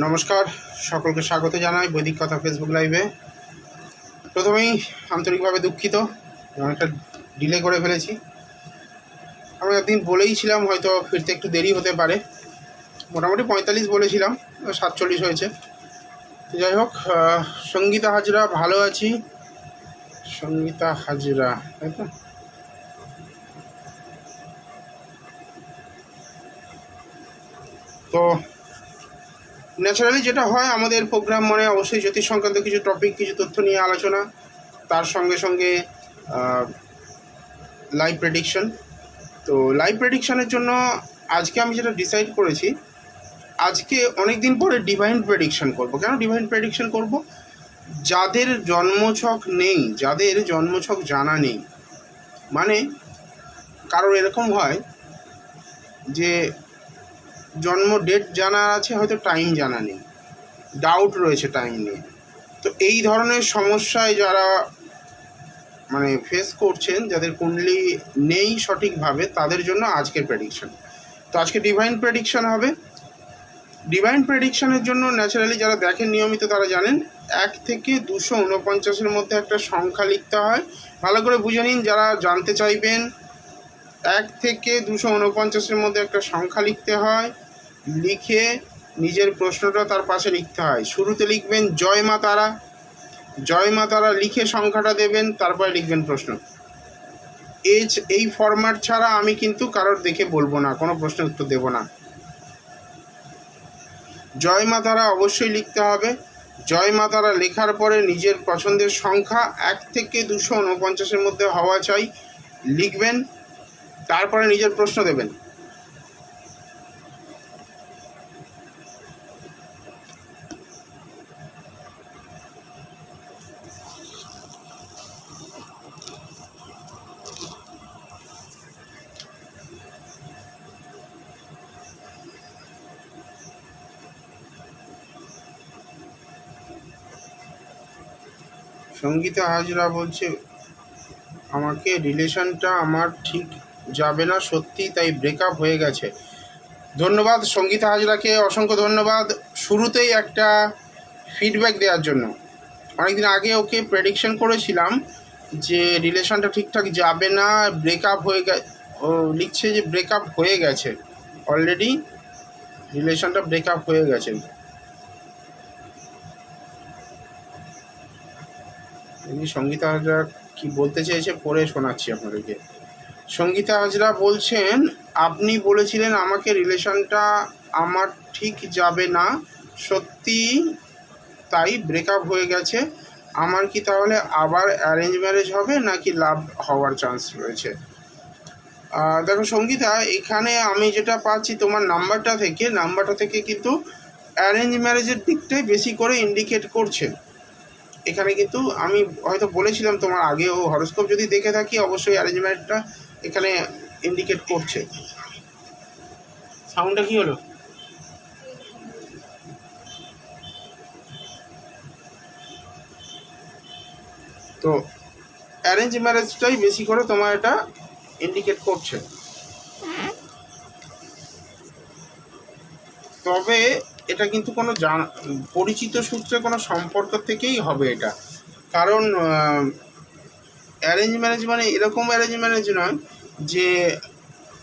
নমস্কার, সকলকে স্বাগত জানাই বৈদিক কথা ফেসবুক লাইভে। প্রথমেই আন্তরিকভাবে দুঃখিত, অনেকটা ডিলে করে ফেলেছি। আমি একদিন বলেইছিলাম হয়তো ফিরতে একটু দেরি হতে পারে, মোটামুটি 45 বলেছিলাম, 47 হয়েছে। তো যাই হোক, সঙ্গীতা হাজরা ভালো আছি। সঙ্গীতা হাজরা, তাই তো? তো ন্যাচারালি যেটা হয় আমাদের প্রোগ্রাম মানে অবশ্যই জ্যোতিষ সংক্রান্ত কিছু টপিক, কিছু তথ্য নিয়ে আলোচনা, তার সঙ্গে সঙ্গে লাইভ প্রেডিকশন। তো লাইভ প্রেডিকশনের জন্য আজকে আমি যেটা ডিসাইড করেছি, আজকে অনেক দিন পরে ডিভাইন প্রেডিকশন করব। কেন ডিভাইন প্রেডিকশন করব? যাদের জন্মছক নেই, যাদের জন্মছক জানা নেই, মানে কারোর এরকম হয় যে জন্ম ডেট জানা আছে, হয়তো টাইম জানা নেই, ডাউট রয়েছে টাইম নিয়ে। তো এই ধরনের সমস্যায় যারা মানে ফেস করছেন, যাদের কুণ্ডলী নেই সঠিকভাবে, তাদের জন্য আজকের প্রেডিকশন। তো আজকে ডিভাইন প্রেডিকশন হবে। ডিভাইন প্রেডিকশনের জন্য ন্যাচারালি যারা দেখেন নিয়মিত তারা জানেন 1 থেকে 249-এর মধ্যে একটা সংখ্যা লিখতে হয়। ভালো করে বুঝে নিন যারা জানতে চাইবেন। 1 থেকে 249-এর মধ্যে একটা সংখ্যা লিখতে হয়, লিখে নিজের প্রশ্নটা তার পাশে লিখতে হয়। শুরুতে লিখবেন জয় মা তারা, জয় মা তারা লিখে সংখ্যাটা দেবেন, তারপরে লিখবেন প্রশ্ন। এই ফরম্যাট ছাড়া আমি কিন্তু কারোর দেখে বলবো না, কোনো প্রশ্নের উত্তর দেব না। জয় মা তারা অবশ্যই লিখতে হবে। জয় মা তারা লেখার পরে নিজের পছন্দের সংখ্যা 1 থেকে 249-এর মধ্যে হওয়া চাই, লিখবেন, তারপরে নিজের প্রশ্ন দেবেন। সঙ্গীতা হাজরা বলছে আমাকে রিলেশনটা আমার ঠিক যাবে না সত্যি, তাই ব্রেকআপ হয়ে গেছে। ধন্যবাদ সঙ্গীতা হাজরাকে, অসংখ্য ধন্যবাদ শুরুতেই একটা ফিডব্যাক দেওয়ার জন্য। অনেকদিন আগে ওকে প্রেডিকশন করেছিলাম যে রিলেশনটা ঠিকঠাক যাবে না, ব্রেকআপ হয়ে ও লিখছে যে ব্রেকআপ হয়ে গেছে, অলরেডি রিলেশনটা ব্রেকআপ হয়ে গেছে। সঙ্গীতা হাজরা কি বলতে চেয়েছে পড়ে শোনাচ্ছি আপনাদেরকে। সঙ্গীতা হাজরা বলছেন আপনি বলেছিলেন আমাকে রিলেশনটা আমার ঠিক যাবে না সত্যি, তাই ব্রেকআপ হয়ে গেছে। আমার কি তাহলে আবার অ্যারেঞ্জ ম্যারেজ হবে নাকি লাভ হওয়ার চান্স রয়েছে? দেখো সঙ্গীতা, এখানে আমি যেটা পাচ্ছি তোমার নাম্বারটা থেকে কিন্তু অ্যারেঞ্জ ম্যারেজের দিকটাই বেশি করে ইন্ডিকেট করছে। এখানে কিন্তু আমি হয়তো বলেছিলাম তোমার আগেও, হরোস্কোপ যদি দেখে থাকি অবশ্যই অ্যারেঞ্জ ম্যারেজটা এখানে ইন্ডিকেট করছে। সাউন্ডটা কি হলো? তো অ্যারেঞ্জ ম্যারেজটাই বেশি করে তোমার এটা ইন্ডিকেট করছে। তবে এটা কিন্তু কোনো পরিচিত সূত্রে কোনো সম্পর্ক থেকেই হবে এটা। কারণ অ্যারেঞ্জ ম্যারেজ মানে এরকম অ্যারেঞ্জ ম্যারেজ নয় যে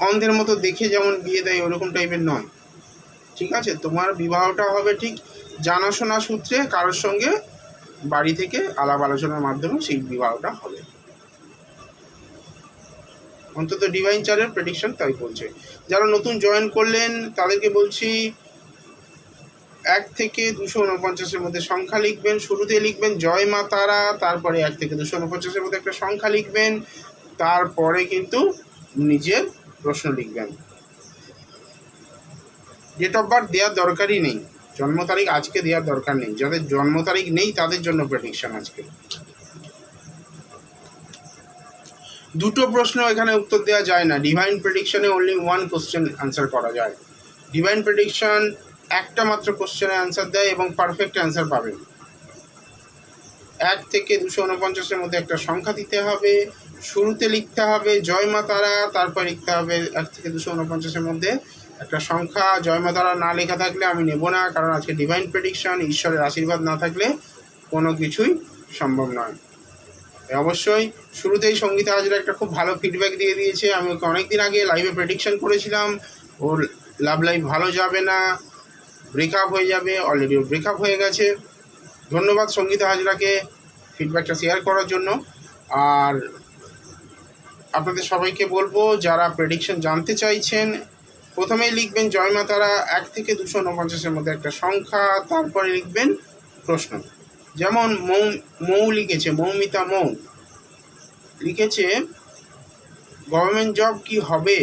অন্ধের মতো দেখে যেমন বিয়ে দেয় ওরকম টাইপের নয়, ঠিক আছে? তোমার বিবাহটা হবে ঠিক জানাশোনা সূত্রে, কারোর সঙ্গে বাড়ি থেকে আলাপ আলোচনার মাধ্যমে সেই বিবাহটা হবে। অন্তত ডিভাইন চারের প্রেডিকশন তাই বলছে। যারা নতুন জয়েন করলেন তাদেরকে বলছি 1 থেকে 249-এর মধ্যে সংখ্যা লিখবেন। শুরুতে লিখবেন জয় মা তারা, তারপরে 1 থেকে 249-এর মধ্যে একটা সংখ্যা লিখবেন, তারপরে কিন্তু নিজের প্রশ্ন লিখবেন। ডেট অফ বার্থ দেওয়ার দরকারই নেই, জন্ম তারিখ আজকে দেওয়ার দরকার নেই। যাদের জন্ম তারিখ নেই তাদের জন্য প্রেডিকশন আজকে। দুটো প্রশ্ন এখানে উত্তর দেওয়া যায় না। ডিভাইন প্রেডিকশনে অনলি 1 কোশ্চেন অ্যান্সার করা যায়। ডিভাইন প্রেডিকশন একটা মাত্র কোশ্চেনে অ্যান্সার দেয় এবং পারফেক্ট অ্যান্সার পাবেন। 1 থেকে 249-এর মধ্যে একটা সংখ্যা দিতে হবে, শুরুতে লিখতে হবে জয় মা তারা, তারপর লিখতে হবে 1 থেকে 249-এর মধ্যে একটা সংখ্যা। জয় মা তারা না লেখা থাকলে আমি নেব না, কারণ আজকে ডিভাইন প্রেডিকশন, ঈশ্বরের আশীর্বাদ না থাকলে কোনো কিছুই সম্ভব নয়। অবশ্যই শুরুতেই সঙ্গীতা হাজরা একটা খুব ভালো ফিডব্যাক দিয়ে দিয়েছে। আমি ওকে অনেকদিন আগে লাইভে প্রেডিকশন করেছিলাম ওর লাভ লাইফ ভালো যাবে না, ব্রেকআপ হয়ে যাবে, অলরেডি ওর ব্রেকআপ হয়ে গেছে। ধন্যবাদ সঙ্গীতা হাজরাকে ফিডব্যাকটা শেয়ার করার জন্য। আর আপনাদের সবাইকে বলবো, যারা প্রেডিকশন জানতে চাইছেন, প্রথমেই লিখবেন জয় মা তারা 1 থেকে 249-এর মধ্যে একটা সংখ্যা, তারপরে লিখবেন প্রশ্ন। যেমন মৌ লিখেছে, মৌমিতা মৌ লিখেছে গভর্নমেন্ট জব কি হবে?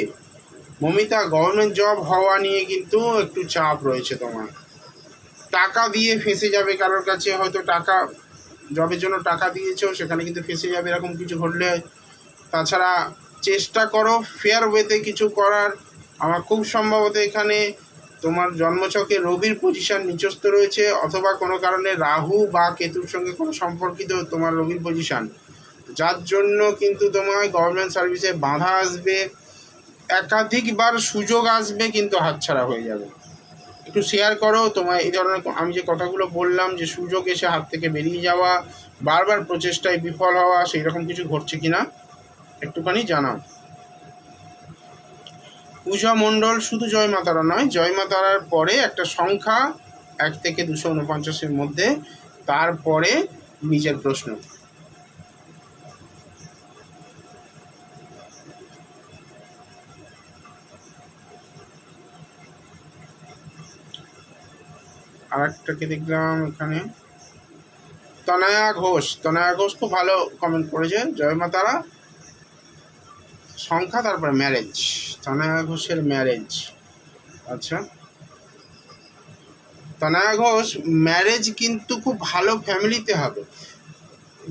মৌমিতা, গভর্নমেন্ট জব হওয়া নিয়ে কিন্তু একটু চাপ রয়েছে তোমার। টাকা দিয়ে ফেঁসে যাবে কারোর কাছে, হয়তো টাকা জবের জন্য টাকা দিয়েছো, সেখানে কিন্তু ফেঁসে যাবে, এরকম কিছু ঘটলে। তাছাড়া চেষ্টা করো ফেয়ার ওয়েতে কিছু করার। আমার খুব সম্ভবত এখানে তোমার জন্মছকে রবির পজিশন নিচস্থ রয়েছে, অথবা কোনো কারণে রাহু বা কেতুর সঙ্গে কোনো সম্পর্কিত তোমার রবির পজিশন, যার জন্য কিন্তু তোমার গভর্নমেন্ট সার্ভিসে বাধা আসবে, একাধিকবার সুযোগ আসবে, কিন্তু হাতছাড়া হয়ে যাবে। একটু শেয়ার করো তোমার এই ধরনের আমি যে কথাগুলো বললাম, যে সুযোগ এসে হাত থেকে বেরিয়ে যাওয়া, বারবার প্রচেষ্টায় বিফল হওয়া, সেই রকম কিছু ঘটছে কিনা একটুখানি জানাও। পূজা মণ্ডল, শুধু জয় মাতারা নয়, জয় মাতারার পরে একটা সংখ্যা 1 থেকে 249-এর মধ্যে, তারপরে নিজের প্রশ্ন। আর একটাকে দেখলাম এখানে, তনয়া ঘোষ। তনয়া ঘোষ খুব ভালো কমেন্ট করেছে, জয় মাতারা সংখ্যা, তারপরে ম্যারেজ। তনয়া ঘোষের ম্যারেজ, আচ্ছা। তনয়া ঘোষ, ম্যারেজ কিন্তু খুব ভালো ফ্যামিলিতে হবে।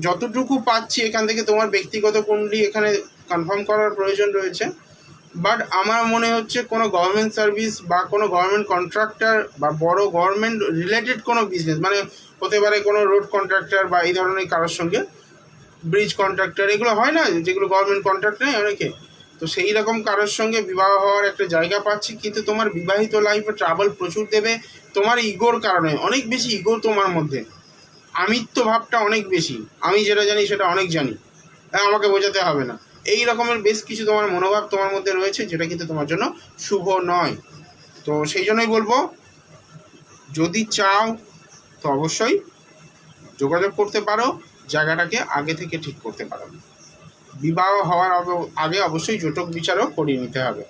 যতটুকু পাচ্ছি এখান থেকে তোমার ব্যক্তিগত কুণ্ডলী এখানে কনফার্ম করার প্রয়োজন রয়েছে, বাট আমার মনে হচ্ছে কোনো গভর্নমেন্ট সার্ভিস বা কোনো গভর্নমেন্ট কন্ট্রাক্টর বা বড় গভর্নমেন্ট রিলেটেড কোনো বিজনেস, মানে হতে পারে কোনো রোড কন্ট্রাক্টর বা এই ধরনের কারোর সঙ্গে, ব্রিজ কন্ট্রাক্টর, এগুলো হয় না যেগুলো গভর্নমেন্ট কন্ট্রাক্ট নেই অনেকে, তো সেই রকম কারোর সঙ্গে বিবাহ হওয়ার একটা জায়গা পাচ্ছি। কিন্তু তোমার বিবাহিত লাইফে ট্রাবল প্রচুর দেবে, তোমার ইগোর কারণে, অনেক বেশি ইগো তোমার মধ্যে, আমিত্ব ভাবটা অনেক বেশি, আমি যেটা জানি সেটা অনেক জানি, আমাকে বোঝাতে হবে না, এই রকমের বেশ কিছু তোমার মনোভাব তোমার মধ্যে রয়েছে, যেটা কিন্তু তোমার জন্য শুভ নয়। তো সেই জন্যই বলবো, যদি চাও তো অবশ্যই যোগাযোগ করতে পারো, জায়গাটাকে আগে থেকে ঠিক করতে পারো। বিবাহ হওয়ার আগে অবশ্যই জটক বিচারও করিয়ে নিতে হবে।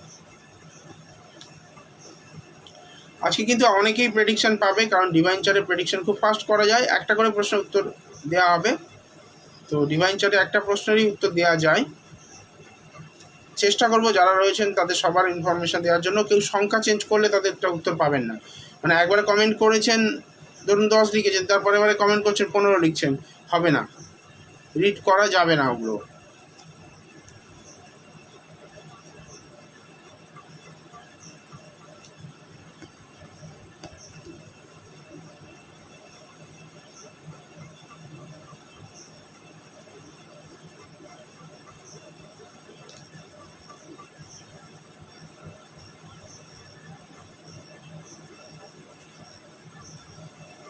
আজকে কিন্তু অনেকেই প্রেডিকশন পাবে, কারণ ডিভাইন চার্টে প্রেডিকশন খুব ফাস্ট করা যায়, একটা করে প্রশ্ন উত্তর দেওয়া হবে। তো ডিভাইন চার্টে একটা প্রশ্নেরই উত্তর দেওয়া যায়। চেষ্টা করব যারা রয়েছেন তাদের সবার ইনফরমেশন দেওয়ার জন্য। কেউ সংখ্যা চেঞ্জ করলে তাদেরটা উত্তর পাবেন না, মানে একবারে কমেন্ট করেছেন ধরুন 10 লিখেছেন, তারপরে এবারে কমেন্ট করছেন 15 লিখছেন, হবে না, রিড করা যাবে না ওগুলো।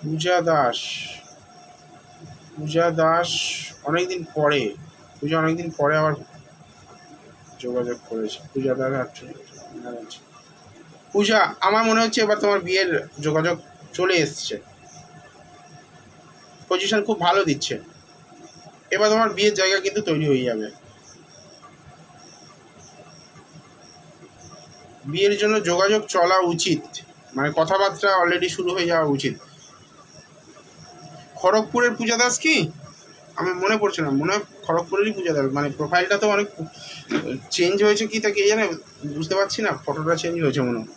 পূজা দাস, পূজা দাস অনেকদিন পরে, পূজা অনেকদিন পরে আবার যোগাযোগ করেছে। পূজা দাস অ্যাকচুয়ালি, পূজা আমার মনে হচ্ছে এবার তোমার বিয়ের যোগাযোগ চলে এসছে, পজিশন খুব ভালো দিচ্ছে, এবার তোমার বিয়ের জায়গা কিন্তু তৈরি হয়ে যাবে। বিয়ের জন্য যোগাযোগ চলা উচিত, মানে কথাবার্তা অলরেডি শুরু হয়ে যাওয়া উচিত। খড়গপুরের পূজা দাস কি, আমি মনে পড়ছে না, মনে হয় খড়গপুরেরই পূজা দাস, মানে প্রোফাইলটা তো অনেক চেঞ্জ হয়েছে কি তা কে জানে, বুঝতে পারছি না, ফটোটা চেঞ্জ হয়েছে মনে হয়।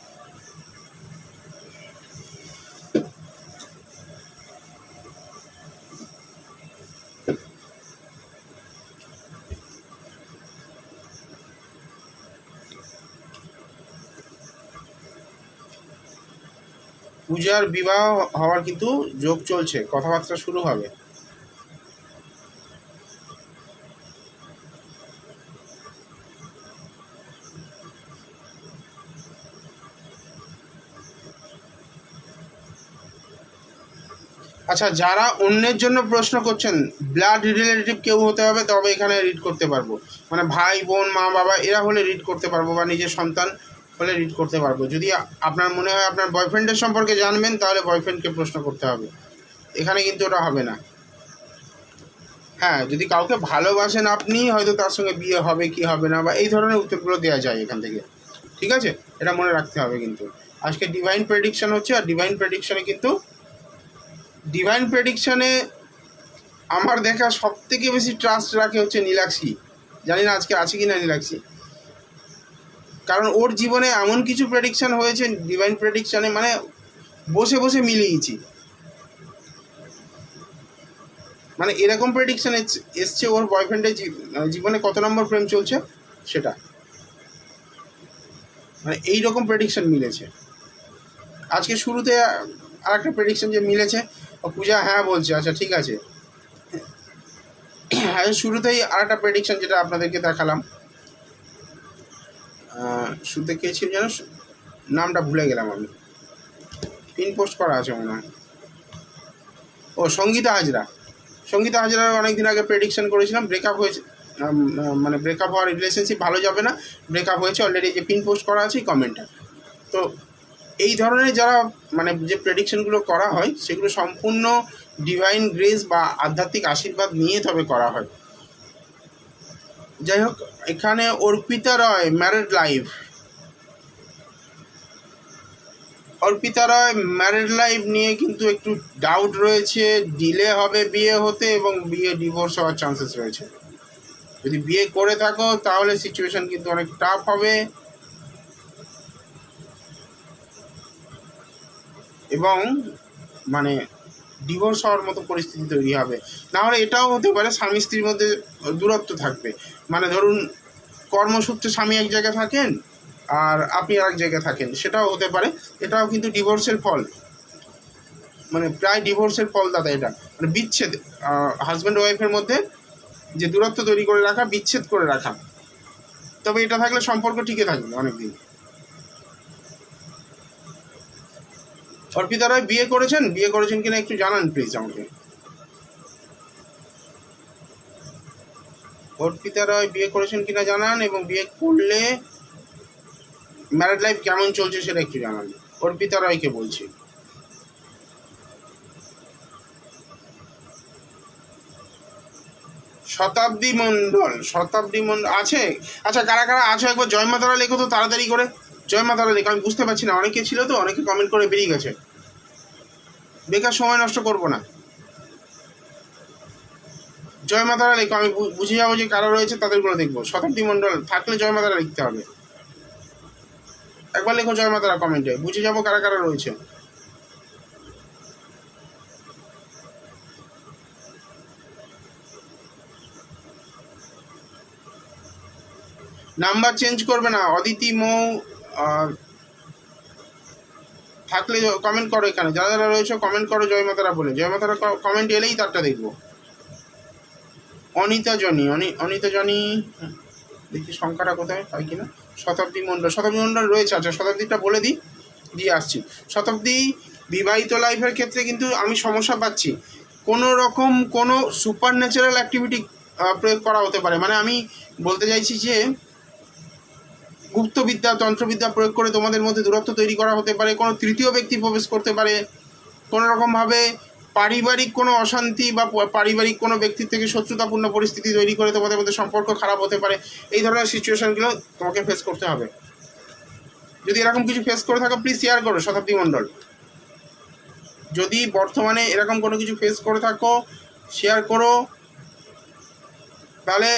পূজার বিবাহ হওয়ার কিন্তু যোগ চলছে, কথাবার্তা শুরু হবে। আচ্ছা, যারা অন্যের জন্য প্রশ্ন করছেন, ব্লাড রিলেটিভ কেউ হতে হবে তবে এখানে রিড করতে পারবো, মানে ভাই বোন মা বাবা এরা হলে রিড করতে পারবো, বা নিজের সন্তান হলে রিড করতে পারবো। যদি আপনার মনে হয় আপনার বয়ফ্রেন্ডের সম্পর্কে জানবেন, তাহলে বয়ফ্রেন্ডকে প্রশ্ন করতে হবে, এখানে কিন্তু ওটা হবে না। হ্যাঁ, যদি কাউকে ভালোবাসেন আপনি, হয়তো তার সঙ্গে বিয়ে হবে কি হবে না, বা এই ধরনের উত্তরগুলো দেওয়া যায় এখান থেকে। ঠিক আছে, এটা মনে রাখতে হবে। কিন্তু আজকে ডিভাইন প্রেডিকশন হচ্ছে, আর ডিভাইন প্রেডিকশনে আমার দেখা সব থেকে বেশি ট্রাস্ট রাখে হচ্ছে নীলাক্ষী। জানি না আজকে আছে কি না নীলাক্ষী, কারণ ওর জীবনে এমন কিছু প্রেডিকশন হয়েছে ডিভাইন প্রেডিকশনে, মানে বসে বসে মিলিয়েছি। মানে এরকম প্রেডিকশন এসছে ওর বয়ফ্রেন্ডের জীবনে কত নম্বর প্রেম চলছে সেটা, মানে এইরকম প্রেডিকশন মিলেছে। আজকে শুরুতে আর একটা প্রেডিকশন যে মিলেছে, পূজা হ্যাঁ বলছে, আচ্ছা ঠিক আছে। হ্যাঁ, শুরুতেই আর একটা প্রেডিকশন যেটা আপনাদেরকে দেখালাম, শুরুতে কে ছিল যেন, নামটা ভুলে গেলাম আমি, পিন পোস্ট করা আছে মনে হয়, ও সঙ্গীতা হাজরা। সঙ্গীতা হাজরার অনেকদিন আগে প্রেডিকশন করেছিলাম, ব্রেকআপ হয়েছে, মানে ব্রেকআপ হওয়ার রিলেশনশিপ ভালো যাবে না, ব্রেকআপ হয়েছে অলরেডি, যে পিন পোস্ট করা আছে কমেন্টটা। তো এই ধরনের যারা মানে যে প্রেডিকশনগুলো করা হয়, সেগুলো সম্পূর্ণ ডিভাইন গ্রেস বা আধ্যাত্মিক আশীর্বাদ নিয়ে তবে করা হয়। যাই হোক, এখানে অর্পিতা রয় ম্যারিড লাইফ, অর্পিতা রয় ম্যারিড লাইফ নিয়ে কিন্তু একটু ডাউট রয়েছে, ডিলে হবে বিয়ে হতে, এবং বিয়ে ডিভোর্স হওয়ার চান্সেস রয়েছে। যদি বিয়ে করে থাকো তাহলে সিচুয়েশন কিন্তু অনেক টাফ হবে, এবং মানে ডিভোর্স হওয়ার মতো পরিস্থিতি তৈরি হবে। নাহলে এটাও হতে পারে স্বামী স্ত্রীর মধ্যে দূরত্ব থাকবে, মানে ধরুন কর্মসূত্রে স্বামী এক জায়গায় থাকেন আর আপনি আর এক জায়গায় থাকেন, সেটাও হতে পারে। এটাও কিন্তু ডিভোর্সের ফল, মানে প্রায় ডিভোর্সের ফল দাদা এটা, মানে বিচ্ছেদ, হাজব্যান্ড ওয়াইফের মধ্যে যে দূরত্ব তৈরি করে রাখা, বিচ্ছেদ করে রাখা। তবে এটা থাকলে সম্পর্ক টিকে থাকবে অনেকদিন। অর্পিতা রায় বিয়ে করেছেন কিনা একটু জানান প্লিজ আমাকে। অর্পিতা রায় বিয়ে করেছেন কিনা জানান, এবং বিয়ে করলে ম্যারিড লাইফ কেমন চলছে সেটা একটু জানান। অর্পিতা রায়কে বলছি। শতাব্দী মণ্ডল আছে? আচ্ছা, কারা কারা আছো একবার জয় মা তারা লেখো তো তাড়াতাড়ি করে, জয় মা তারা লেখো। আমি বুঝতে পারছি না, অনেকে ছিল তো, অনেকে কমেন্ট করে বেরিয়ে গেছে, বেকার সময় নষ্ট করবো না। জয় মা তারা লেখো, আমি বুঝে যাবো যে কারা রয়েছে, তাদেরগুলো দেখবো। শতাব্দী মণ্ডল থাকলে জয় মা তারা লিখতে হবে, একবার লেখো জয় মা তারা কমেন্টে, বুঝে যাবো কারা কারা রয়েছে। নাম্বার চেঞ্জ করবে না, অদিতি মৌ থাকলে কমেন্ট করো, এখানে যারা যারা রয়েছে কমেন্ট করো জয় মাতারা বলে, জয় মাতারা কমেন্ট এলেই তারটা দেখবো। অনিতা জনি দেখি সংখ্যাটা কোথায় হয় কিনা। শতাব্দী মণ্ডল রয়েছে, আচ্ছা শতাব্দীটা বলে দিয়ে আসছি। শতাব্দী বিবাহিত লাইফের ক্ষেত্রে কিন্তু আমি সমস্যা পাচ্ছি, কোনো রকম কোনো সুপার ন্যাচারাল অ্যাক্টিভিটি প্রয়োগ করা হতে পারে, মানে আমি বলতে চাইছি যে গুপ্তবিদ্যা তন্ত্রবিদ্যা প্রয়োগ করে তোমাদের মধ্যে দূরত্ব তৈরি করা হতে পারে, কোনো তৃতীয় ব্যক্তি প্রবেশ করতে পারে, কোনো রকমভাবে পারিবারিক কোনো অশান্তি বা পারিবারিক কোনো ব্যক্তির থেকে শত্রুতাপূর্ণ পরিস্থিতি তৈরি করে তোমাদের মধ্যে সম্পর্ক খারাপ হতে পারে। এই ধরনের সিচুয়েশনগুলো তোমাকে ফেস করতে হবে। যদি এরকম কিছু ফেস করে থাকো প্লিজ শেয়ার করো শতাব্দী মণ্ডল। যদি বর্তমানে এরকম কোনো কিছু ফেস করে থাকো শেয়ার করো, তাহলে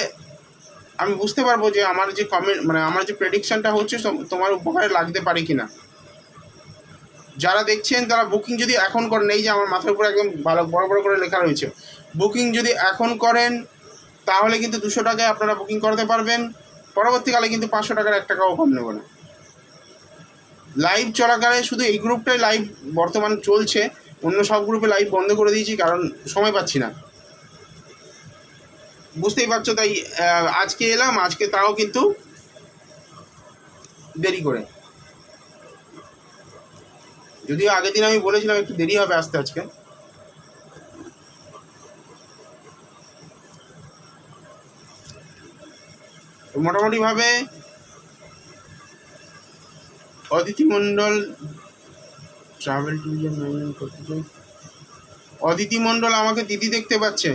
আমি বুঝতে পারবো যে আমার যে কমেন্ট, মানে আমার যে প্রেডিকশনটা হচ্ছে তোমার উপকারে লাগতে পারে কিনা। যারা দেখছেন তারা বুকিং যদি এখন করেন, এই যে আমার মাথার উপরে একদম ভালো বড় বড় করে লেখা রয়েছে, বুকিং যদি এখন করেন তাহলে কিন্তু 200 টাকায় আপনারা বুকিং করতে পারবেন, পরবর্তীকালে কিন্তু 500 টাকার 1 টাকাও কম নেব না। লাইভ চলাকালে শুধু এই গ্রুপটাই লাইভ বর্তমান চলছে, অন্য সব গ্রুপে লাইভ বন্ধ করে দিয়েছি, কারণ সময় পাচ্ছি না, বুঝতেই পারছো। তাই আজকে এলাম, আজকে তাও কিন্তু দেরি করে, যদিও আগের দিন আমি বলেছিলাম একটু দেরি হবে আসতে আজকে। মোটামুটিভাবে অদিতি মণ্ডল ট্রাভেল ট্যুরিজম ম্যানেজমেন্ট করতে চাই। অদিতি মণ্ডল আমাকে দিদি দেখতে পাচ্ছে,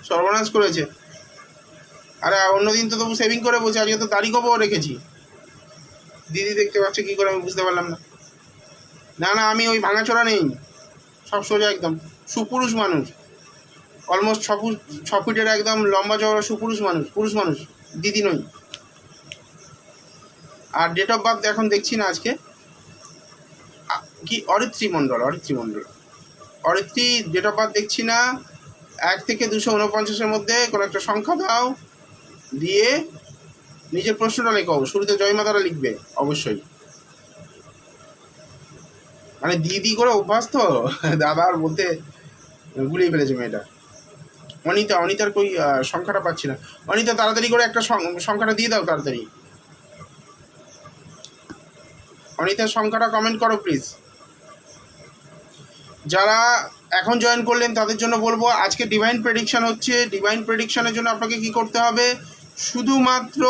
সর্বনাশ করেছে। আরে অন্যদিন তো তবু সেভিং করে বসে, আজকে তো তারিখও রেখেছি। দিদি দেখতে পাচ্ছে কী করে আমি বুঝতে পারলাম না। না না, আমি ওই ভাঙাচোরা নেই, সব সোজা একদম সুপুরুষ মানুষ, অলমোস্ট 6 ফিটের একদম লম্বা চওড়া সুপুরুষ মানুষ, পুরুষ মানুষ, দিদি নই। আর ডেট অফ বার্থ এখন দেখছি না আজকে, কি অরিত্রী মণ্ডল, অরিত্রী ডেট অফ বার্থ দেখছি না। 1 থেকে 249-এর মধ্যে কোনো একটা সংখ্যা দাও, দিয়ে নিজের প্রশ্নটা লেখো, শুরুতে জয় মাতারা লিখবে অবশ্যই। মানে দিদি করে অভ্যাস তো, দাদার মধ্যে গুলিয়ে ফেলেছে মেয়েটা। অনিতার কই সংখ্যাটা পাচ্ছি না। অনিতা তাড়াতাড়ি করে একটা সংখ্যাটা দিয়ে দাও তাড়াতাড়ি। অনিতার সংখ্যাটা কমেন্ট করো প্লিজ। যারা এখন জয়েন করলেন তাদের জন্য বলবো, আজকে ডিভাইন প্রেডিকশন হচ্ছে। ডিভাইন প্রেডিকশনের জন্য আপনাকে কি করতে হবে, শুধুমাত্র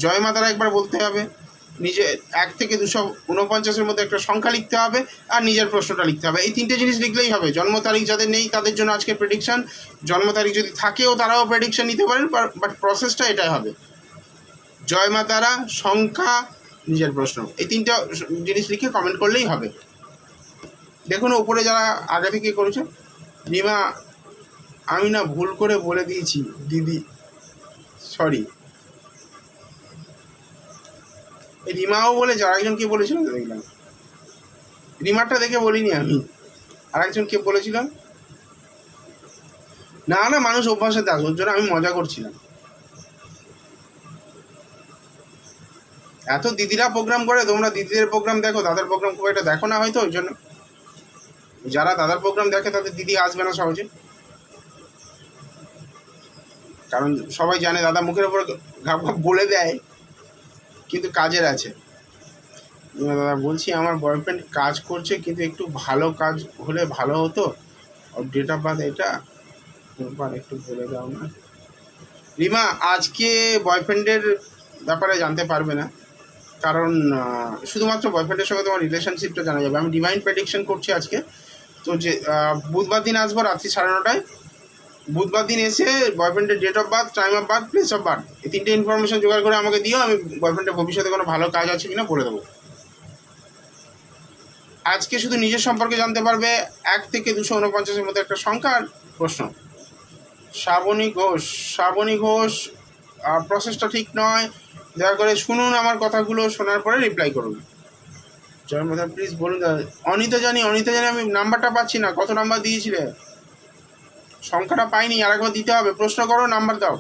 জয় মাতারা একবার বলতে হবে, নিজে 1 থেকে 249-এর মধ্যে একটা সংখ্যা লিখতে হবে, আর নিজের প্রশ্নটা লিখতে হবে। এই 3টে জিনিস লিখলেই হবে। জন্ম তারিখ যাদের নেই তাদের জন্য আজকে প্রেডিকশন, জন্ম তারিখ যদি থাকেও তারাও প্রেডিকশন নিতে পারেন, বাট প্রসেসটা এটাই হবে, জয় মাতারা, সংখ্যা, নিজের প্রশ্ন, এই 3টা জিনিস লিখে কমেন্ট করলেই হবে। দেখুন ওপরে যারা আগে থেকে করেছে, রিমা আমি না ভুল করে বলে দিয়েছি দিদি, সরি। রিমাও বলেছে, আরেকজন কে বলেছিল দেখলাম, রিমারটা দেখে বলিনি আমি, আরেকজন কে বলেছিল। না না, মানুষ অভ্যাসে থাক, ওর জন্য আমি মজা করছিলাম। এত দিদিরা প্রোগ্রাম করে, তোমরা দিদিদের প্রোগ্রাম দেখো, দাদার প্রোগ্রাম খুব একটা দেখো না হয়তো, ওই জন্য। যারা দাদার প্রোগ্রাম দেখে তাদের দিদি আসবে না সহজে, কারণ সবাই জানে দাদা মুখের উপর ঘাপ ঘাপ বলে দেয়, কিন্তু কাজের আছে। দাদা বলছি আমার বয়ফ্রেন্ড কাজ করছে, কিন্তু একটু ভালো কাজ হলে ভালো হতো, ডেট অফ বার্থ এটা একটু বলে দাও না। রিমা আজকে বয়ফ্রেন্ডের ব্যাপারে জানতে পারবে না, কারণ শুধুমাত্র বয়ফ্রেন্ডের সঙ্গে তোমার রিলেশনশিপটা জানা যাবে। আমি ডিভাইন প্রেডিকশন করছি আজকে, তো যে বুধবার দিন আসবো রাত্রি 9:30টায়। বুধবার দিন এসে বয়ফ্রেন্ডের date of birth, time of birth, place of birth, এই 3টে ইনফরমেশন জোগাড় করে আমাকে দিও, আমি বয়ফ্রেন্ডের ভবিষ্যতে কোনো ভালো কাজ আছে কিনা বলে দেবো। আজকে শুধু নিজের সম্পর্কে জানতে পারবে, 1 থেকে 249-এর মধ্যে একটা সংখ্যা আর প্রশ্ন। শ্রাবণী ঘোষ প্রসেসটা ঠিক নয়, দয়া করে শুনুন আমার কথাগুলো, শোনার পরে রিপ্লাই করুন। জয়মাতা প্লিজ বলুন। অনিতা জানি, আমি নাম্বারটা পাচ্ছি না, কত নাম্বার দিয়েছিলে, সংখ্যাটা পাইনি, আরেকবার দিতে হবে। প্রশ্ন করো, নাম্বার দাও।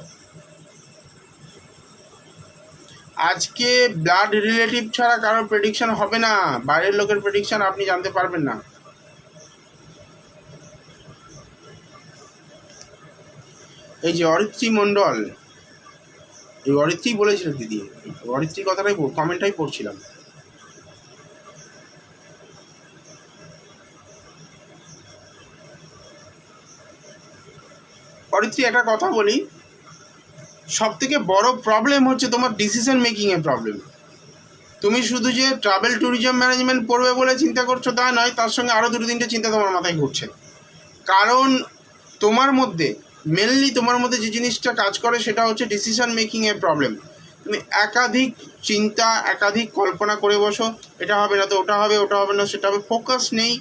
আজকে ব্লাড রিলেটিভ ছাড়া কারোর প্রেডিকশন হবে না, বাইরের লোকের প্রেডিকশন আপনি জানতে পারবেন না। এই যে অরিত্রী মণ্ডল, এই অরিত্রী বলেছিল দিদি, অরিত্রী কথাটাই কমেন্টটাই পড়ছিলাম। অরিত্রী একটা কথা বলি, সব থেকে বড় প্রবলেম হচ্ছে তোমার ডিসিশন মেকিংয়ের প্রবলেম। তুমি শুধু যে ট্রাভেল ট্যুরিজম ম্যানেজমেন্ট পড়বে বলে চিন্তা করছো তা নয়, তার সঙ্গে আরও 2-3টে চিন্তা তোমার মাথায় ঘুরছে। কারণ তোমার মধ্যে মেনলি যে জিনিসটা কাজ করে সেটা হচ্ছে ডিসিশন মেকিংয়ের প্রবলেম। তুমি একাধিক চিন্তা, একাধিক কল্পনা করে বসো, এটা হবে না তো ওটা হবে, ওটা হবে না সেটা হবে, ফোকাস নেই।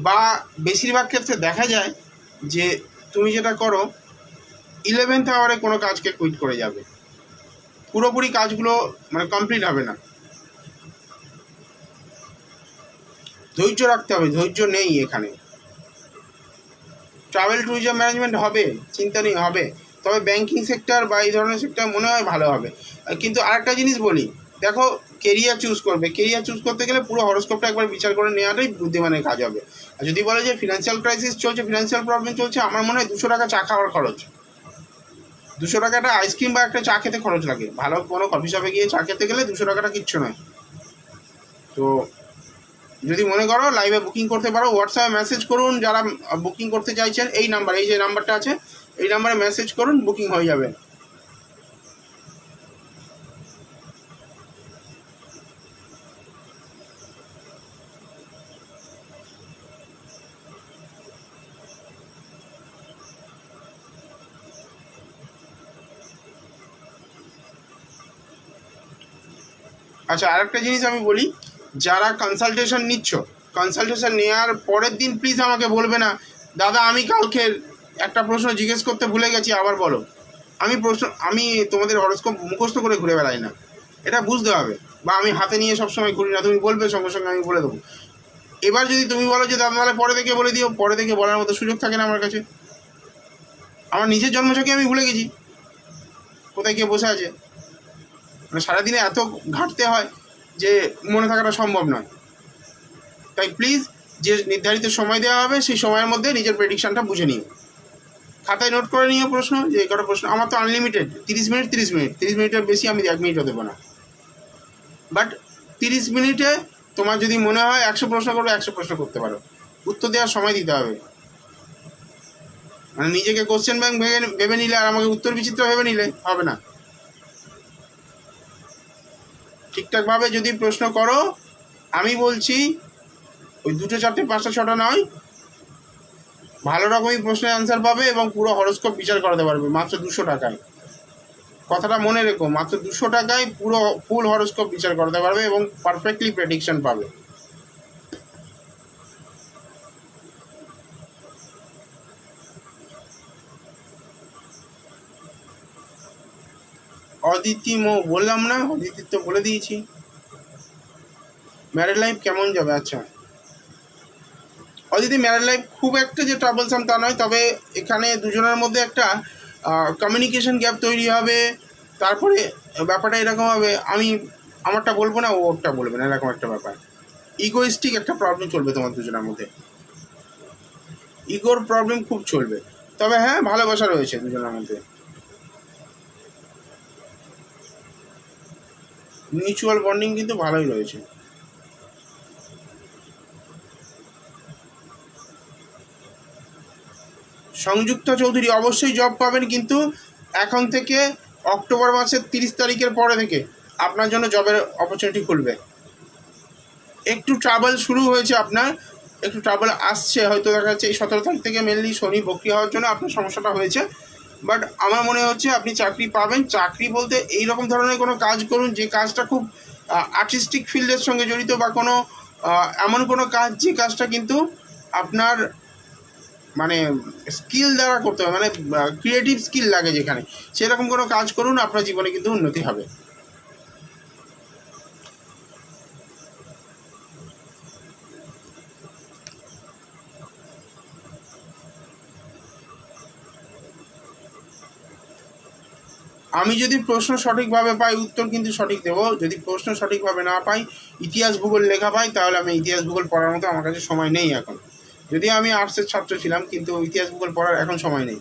বা বেশিরভাগ ক্ষেত্রে দেখা যায় যে তুমি যেটা করো 11th আওয়ারে কোনো কাজকে কুইট করে যাবে, পুরোপুরি কাজগুলো মানে কমপ্লিট হবে না। ধৈর্য রাখতে হবে, ধৈর্য নেই এখানে। ট্রাভেল ট্যুরিজম ম্যানেজমেন্ট হবে, চিন্তা নেই, হবে, তবে ব্যাঙ্কিং সেক্টর বা এই ধরনের সেক্টর মনে হয় ভালো হবে। কিন্তু আরেকটা জিনিস বলি, দেখো কেরিয়ার চুজ করতে গেলে পুরো হরোস্কোপটা একবার বিচার করে নেওয়াটাই বুদ্ধিমানের কাজ হবে। আর যদি বলে যে ফিনান্সিয়াল ক্রাইসিস চলছে, ফিনান্সিয়াল প্রবলেম চলছে, আমার মনে হয় 200 টাকা চা খাওয়ার খরচ, 200 টাকা একটা আইসক্রিম বা একটা চা খেতে খরচ লাগে। ভালো কোনো কফি শপে গিয়ে চা খেতে গেলে 200 টাকাটা কিচ্ছু নয়। তো যদি মনে করো লাইভে বুকিং করতে পারো, হোয়াটসঅ্যাপে মেসেজ করুন যারা বুকিং করতে চাইছেন, এই যে নাম্বারটা আছে এই নাম্বারে মেসেজ করুন, বুকিং হয়ে যাবে। আচ্ছা, আরেকটা জিনিস আমি বলি, যারা কনসালটেশন নিচ্ছ, কনসালটেশন নেওয়ার পরের দিন প্লিজ আমাকে বলবে না দাদা আমি কালকে একটা প্রশ্ন জিজ্ঞেস করতে ভুলে গেছি, আবার বলো। আমি তোমাদের হরস্কোপ মুখস্থ করে ঘুরে বেড়াই না, এটা বুঝতে হবে। বা আমি হাতে নিয়ে সবসময় ঘুরি না, তুমি বলবে সঙ্গে সঙ্গে আমি বলে দেবো। এবার যদি তুমি বলো যে দাদা তাহলে পরে থেকে বলে দিও, পরে থেকে বলার মতো সুযোগ থাকে না আমার কাছে। আমার নিজের জন্মছকে আমি ভুলে গেছি কোথায় কে বসে আছে। মানে সারাদিনে এত ঘাঁটতে হয় যে মনে থাকাটা সম্ভব নয়। তাই প্লিজ যে নির্ধারিত সময় দেওয়া হবে সেই সময়ের মধ্যে নিজের প্রেডিকশানটা বুঝে নিও, খাতায় নোট করে নিও প্রশ্ন, যে এই কটা প্রশ্ন। আমার তো আনলিমিটেড 30 মিনিট 30 মিনিটের বেশি আমি 1 মিনিটও দেবো না। বাট 30 মিনিটে তোমার যদি মনে হয় 100 প্রশ্ন করবে, 100 প্রশ্ন করতে পারো, উত্তর দেওয়ার সময় দিতে হবে। মানে নিজেকে কোশ্চেন ব্যাংক ভেবে নিলে আর আমাকে উত্তর বিচিত্র ভেবে নিলে হবে না। ঠিকঠাকভাবে যদি প্রশ্ন করো, আমি বলছি ওই 2, 4, 5, 6টা নয়, ভালো রকমই প্রশ্নের অ্যান্সার পাবে এবং পুরো হরস্কোপ বিচার করাতে পারবে মাত্র 200 টাকায়। কথাটা মনে রেখো, মাত্র 200 টাকায় পুরো ফুল হরস্কোপ বিচার করাতে পারবে এবং পারফেক্টলি প্রেডিকশন পাবে। অদিতি বললাম না, অদিতির তো বলে দিয়েছি। ম্যারিড লাইফ কেমন যাবে? আচ্ছা অদিতি, ম্যারিড লাইফ খুব একটা যে ট্রাবলসাম তা নয়, তবে এখানে দুজনের মধ্যে একটা কমিউনিকেশন গ্যাপ তৈরি হবে। তারপরে ব্যাপারটা এরকম হবে, আমি আমারটা বলবো না, ও ওরটা বলবে না, এরকম একটা ব্যাপার। ইগোইস্টিক একটা প্রবলেম চলবে তোমার দুজনের মধ্যে, ইগোর প্রবলেম খুব চলবে। তবে হ্যাঁ, ভালোবাসা রয়েছে দুজনের মধ্যে, মিউচুয়াল বন্ডিং কিন্তু ভালোই রয়েছে। সংযুক্ত চৌধুরী অবশ্যই জব পাবেন, কিন্তু এখন থেকে অক্টোবর মাসের 30 তারিখের পরে থেকে আপনার জন্য জবের অপরচুনিটি খুলবে। একটু ট্রাভেল শুরু হয়েছে আপনার, একটু ট্রাভেল আসছে, হয়তো দেখা যাচ্ছে এই 17 তারিখ থেকে মেনলি শনি বক্রি হওয়ার জন্য আপনার সমস্যাটা হয়েছে। বাট আমার মনে হচ্ছে আপনি চাকরি পাবেন। চাকরি বলতে এই রকম ধরনের কোনো কাজ করুন যে কাজটা খুব আর্টিস্টিক ফিল্ডের সঙ্গে জড়িত, বা কোনো এমন কোনো কাজ যে কাজটা কিন্তু আপনার মানে স্কিল দ্বারা করতে হবে, মানে ক্রিয়েটিভ স্কিল লাগে যেখানে, সেরকম কোনো কাজ করুন, আপনার জীবনে কিন্তু উন্নতি হবে। আমি যদি প্রশ্ন সঠিকভাবে পাই উত্তর কিন্তু সঠিক দেবো, যদি প্রশ্ন সঠিকভাবে না পাই, ইতিহাস ভূগোল লেখা পাই, তাহলে আমি ইতিহাস ভূগোল পড়ার মতো আমার কাছে সময় নেই এখন। যদি আমি আর্টসের ছাত্র ছিলাম, কিন্তু ইতিহাস ভূগোল পড়ার এখন সময় নেই।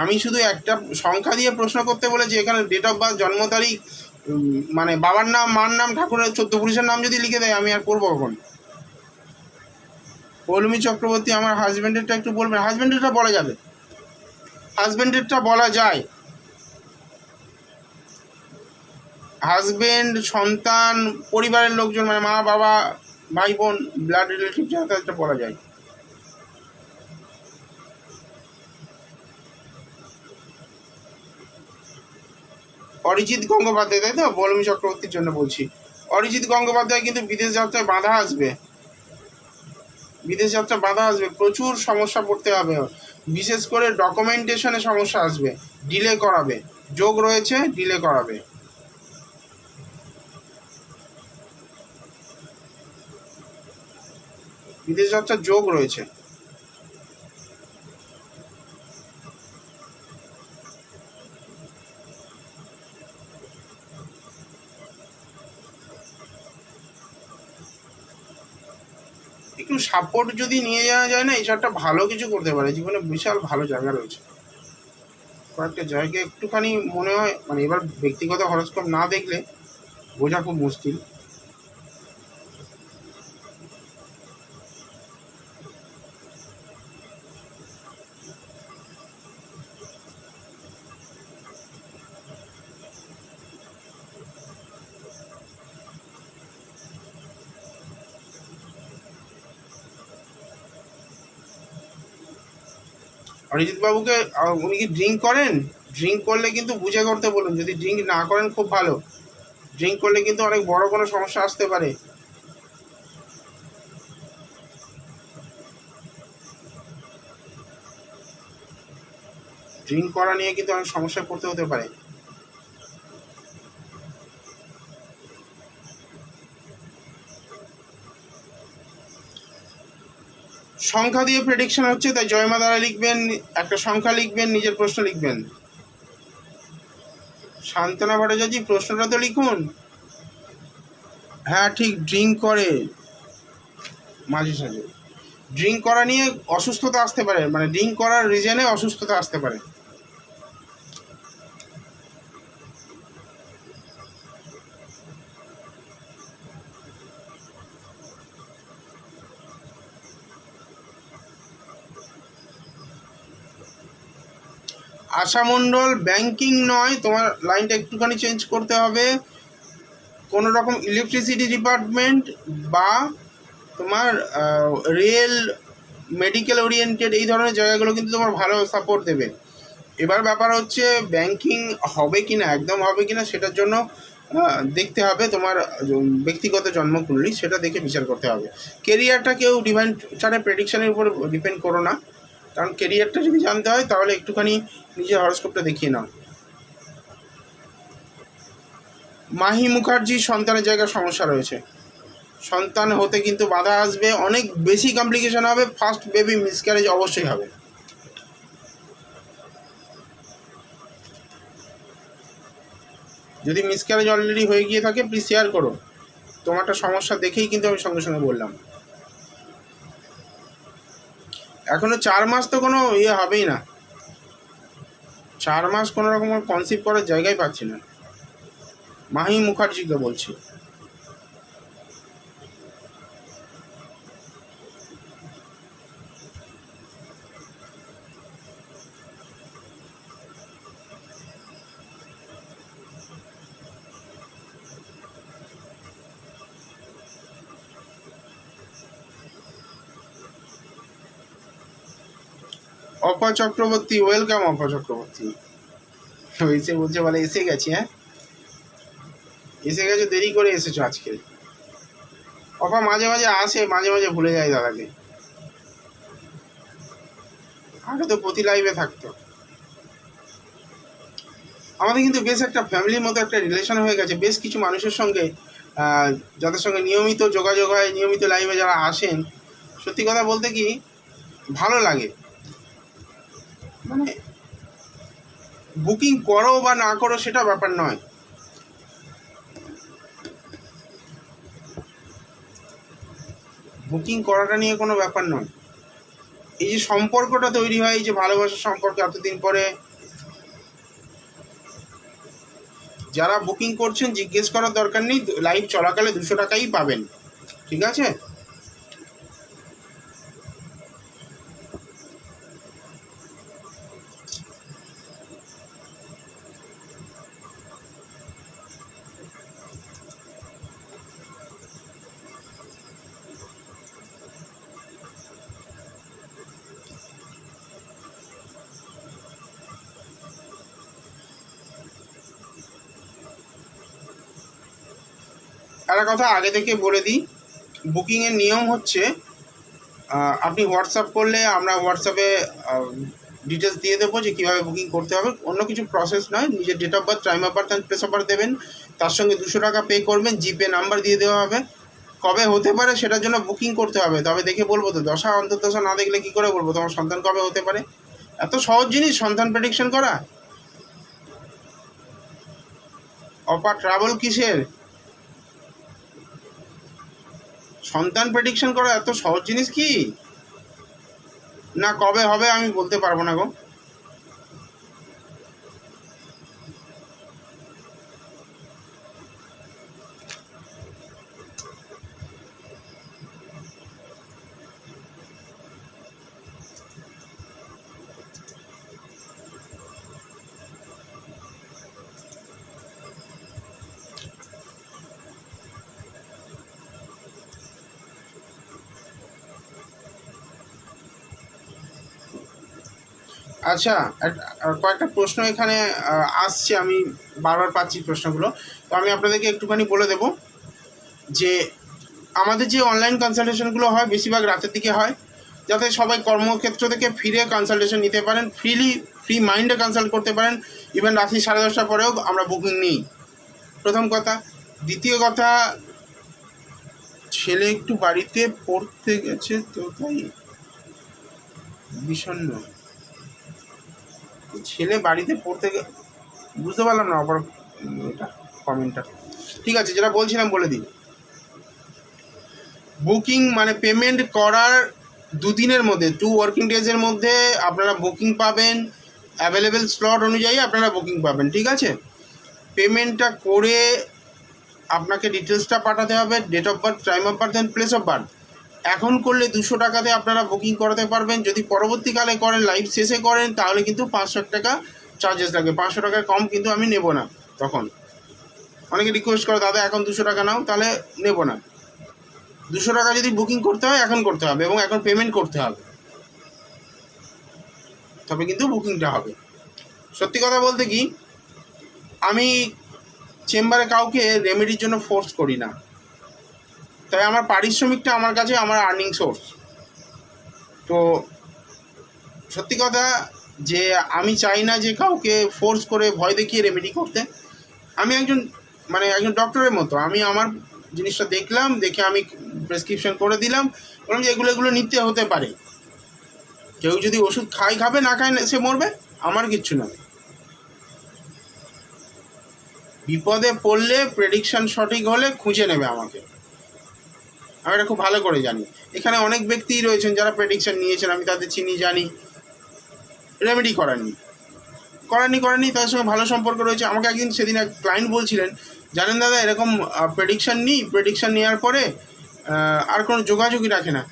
আমি শুধু একটা সংখ্যা দিয়ে প্রশ্ন করতে বলেছি, এখানে ডেট অফ বার্থ, জন্ম তারিখ, মানে বাবার নাম, মার নাম, ঠাকুরের 14 পুরুষের নাম যদি লিখে দেয়, আমি আর করবো কখন? পৌলমী চক্রবর্তী, আমার হাজব্যান্ডেরটা একটু বলবেন। হাজব্যান্ডেরটা বলা যাবে, হাজব্যান্ডেরটা বলা যায়। হাজব্যান্ড, সন্তান, পরিবারের লোকজন, মানে মা বাবা ভাই বোন, ব্লাড রিলেটিভ যা তাদেরটা বলা যায়। অরিজিৎ গঙ্গোপাধ্যায়, তাই তো? পৌলমী চক্রবর্তীর জন্য বলছি। অরিজিৎ গঙ্গোপাধ্যায় কিন্তু বিদেশ যাত্রায় বাধা আসবে, বিদেশ যাত্রা বাধা আসবে, প্রচুর সমস্যা পড়তে হবে, বিশেষ করে ডকুমেন্টেশনে সমস্যা আসবে, ডিলে করাবে, যোগ রয়েছে ডিলে করাবে। বিদেশ যাত্রার যোগ রয়েছে। একটু সাপোর্ট যদি নিয়ে যাওয়া যায় না, এইসবটা ভালো কিছু করতে পারে জীবনে, বিশাল ভালো জায়গা রয়েছে। কয়েকটা জায়গায় একটুখানি মনে হয়, মানে এবার ব্যক্তিগত হরস্কোপ না দেখলে বোঝা খুব মুশকিল। অরিজিৎ বাবুকে, উনি কি ড্রিঙ্ক করেন? ড্রিঙ্ক করলে কিন্তু বুঝে করতে বলুন, যদি ড্রিঙ্ক না করেন খুব ভালো, ড্রিঙ্ক করলে কিন্তু অনেক বড় কোনো সমস্যা আসতে পারে। ড্রিঙ্ক করা নিয়ে কিন্তু অনেক সমস্যায় পড়তে হতে পারে। সংখ্যা দিয়ে প্রেডিকশন হচ্ছে, তাই জয়মা দ্বারা লিখবেন, একটা সংখ্যা লিখবেন, নিজের প্রশ্ন লিখবেন। শান্তনা ভট্টাচার্য, প্রশ্নটা তো লিখুন। হ্যাঁ ঠিক, ড্রিঙ্ক করে মাঝে সাঝে। ড্রিঙ্ক করা নিয়ে অসুস্থতা আসতে পারে, মানে ড্রিঙ্ক করার রিজনে অসুস্থতা আসতে পারে। আশা মণ্ডল, ব্যাংকিং নয়, তোমার লাইনটা একটুখানি চেঞ্জ করতে হবে। কোনো রকম ইলেকট্রিসিটি ডিপার্টমেন্ট বা তোমার রেল, মেডিকেল ওরিয়েন্টেড এই ধরনের জায়গাগুলো কিন্তু তোমার ভালো সাপোর্ট দেবে। এবার ব্যাপার হচ্ছে ব্যাংকিং হবে কি না, একদম হবে কি না, সেটার জন্য দেখতে হবে তোমার ব্যক্তিগত জন্মকুণ্ডলী, সেটা দেখে বিচার করতে হবে। কেরিয়ারটা কেউ ডিভাইন চার্টের প্রেডিকশানের উপর ডিপেন্ড করো না, কারণ কেরিয়ারটা যদি জানতে হয় তাহলে একটুখানি নিজের হরস্কোপটা দেখিয়ে নাও। মাহি মুখার্জি, সন্তানের জায়গায় সমস্যা রয়েছে, সন্তান হতে কিন্তু বাধা আসবে, অনেক বেশি কমপ্লিকেশন হবে, ফার্স্ট বেবি মিসক্যারেজ অবশ্যই হবে। যদি মিসক্যারেজ অলরেডি হয়ে গিয়ে থাকে প্লিজ শেয়ার করো, তোমারটা সমস্যা দেখেই কিন্তু আমি সঙ্গে সঙ্গে বললাম। এখনো 4 মাস তো কোনো ইয়ে হবেই না, 4 মাস কোনো রকম কনসিভ করার জায়গায় পাচ্ছি না। মাহি মুখার্জিকে বলছি। অপা চক্রবর্তী, ওয়েলকাম অপা চক্রবর্তী। এসে বলছে বলে এসে গেছি, হ্যাঁ এসে গেছো, দেরি করে এসেছো আজকে। অপা মাঝে মাঝে আসে, মাঝে মাঝে ভুলে যায় দাদাকে, আগে তো প্রতি লাইভে থাকতো। আমাদের কিন্তু বেশ একটা ফ্যামিলির মতো একটা রিলেশন হয়ে গেছে, বেশ কিছু মানুষের সঙ্গে যাদের সঙ্গে নিয়মিত যোগাযোগ হয়, নিয়মিত লাইভে যারা আসেন, সত্যি কথা বলতে কি ভালো লাগে। মানে বুকিং করো বা না করো সেটা ব্যাপার নয়, বুকিং করাটা নিয়ে কোনো ব্যাপার নয়, এই যে সম্পর্কটা তৈরি হয়, এই যে ভালোবাসার সম্পর্ক এতদিন পরে, যারা বুকিং করছেন জিজ্ঞেস করার দরকার নেই, লাইভ চলাকালে 200 টাকাই পাবেন, ঠিক আছে। একটা কথা আগে থেকে বলে দিই, বুকিংয়ের নিয়ম হচ্ছে আপনি হোয়াটসঅ্যাপ করলে আমরা হোয়াটসঅ্যাপে ডিটেলস দিয়ে দেবো যে কীভাবে বুকিং করতে হবে, অন্য কিছু প্রসেস নয়। নিজের date of birth, time of birth and place of birth দেবেন, তার সঙ্গে 200 টাকা পে করবেন, জিপে নাম্বার দিয়ে দেওয়া হবে। কবে হতে পারে সেটার জন্য বুকিং করতে হবে, তবে দেখে বলবো তো, দশা অন্তর্দশা না দেখলে কী করে বলবো তোমার সন্তান কবে হতে পারে। এত সহজ জিনিস সন্তান প্রেডিকশন করা। অপা ট্রাভেল কিসের, সন্তান প্রেডিকশন করা এত সহজ জিনিস কি? না কবে হবে আমি বলতে পারবো না গো। আচ্ছা, কয়েকটা প্রশ্ন এখানে আসছে, আমি বারবার পাচ্ছি প্রশ্নগুলো। তো আমি আপনাদেরকে একটুখানি বলে দেব যে আমাদের যে অনলাইন কনসালটেশনগুলো হয় বেশিরভাগ রাতের দিকে হয়, যাতে সবাই কর্মক্ষেত্র থেকে ফিরে কনসালটেশন নিতে পারেন, ফ্রি মাইন্ডে কনসাল্ট করতে পারেন। ইভেন রাত্রি 10:30টার পরেও আমরা বুকিং নিই, প্রথম কথা। দ্বিতীয় কথা, ছেলে একটু বাড়িতে পড়তে গেছে তো তাই বিষণ্ণ। ছেলে বাড়িতে পড়তে বুঝতে পারলাম না আবার এটা কমেন্টটা। ঠিক আছে, যেটা বলছিলাম বলে দিই। বুকিং মানে পেমেন্ট করার 2 দিনের মধ্যে, 2 ওয়ার্কিং ডেজের মধ্যে আপনারা বুকিং পাবেন। অ্যাভেলেবেল স্লট অনুযায়ী আপনারা বুকিং পাবেন, ঠিক আছে। পেমেন্টটা করে আপনাকে ডিটেলসটা পাঠাতে হবে, date of birth, time of birth and place of birth. এখন করলে 200 টাকাতে আপনারা বুকিং করাতে পারবেন। যদি পরবর্তীকালে করেন, লাইভ শেষে করেন, তাহলে কিন্তু 500 টাকা চার্জেস লাগবে। 500 টাকার কম কিন্তু আমি নেব না। তখন অনেকে রিকোয়েস্ট করে, দাদা এখন 200 টাকা নাও, তাহলে নেব না। 200 টাকা যদি বুকিং করতে হয় এখন করতে হবে, এবং এখন পেমেন্ট করতে হবে, তবে কিন্তু বুকিংটা হবে। সত্যি কথা বলতে কি, আমি চেম্বারে কাউকে রেমেডির জন্য ফোর্স করি না, তাই আমার পারিশ্রমিকটা আমার কাছে আমার আর্নিং সোর্স। তো সত্যি কথা যে আমি চাই না যে কাউকে ফোর্স করে ভয় দেখিয়ে রেমেডি করতে। আমি একজন ডক্টরের মতো, আমি আমার জিনিসটা দেখলাম, দেখে আমি প্রেসক্রিপশন করে দিলাম, বললাম যে এগুলো এগুলো নিতে হতে পারে। কেউ যদি ওষুধ খাবে, না খায় সে মরবে, আমার কিচ্ছু না। বিপদে পড়লে প্রেডিকশন সঠিক হলে খুঁজে নেবে আমাকে, আমি এটা খুব ভালো করে জানি। এখানে অনেক ব্যক্তিই রয়েছেন যারা প্রেডিকশন নিয়েছেন, আমি তাদের চিনি, জানি, রেমেডি করেননি, তাদের সঙ্গে ভালো সম্পর্ক রয়েছে। আমাকে একদিন সেদিন এক ক্লায়েন্ট বলছিলেন, জানেন দাদা এরকম প্রেডিকশন নেওয়ার পরে আর কোনো যোগাযোগই রাখে না,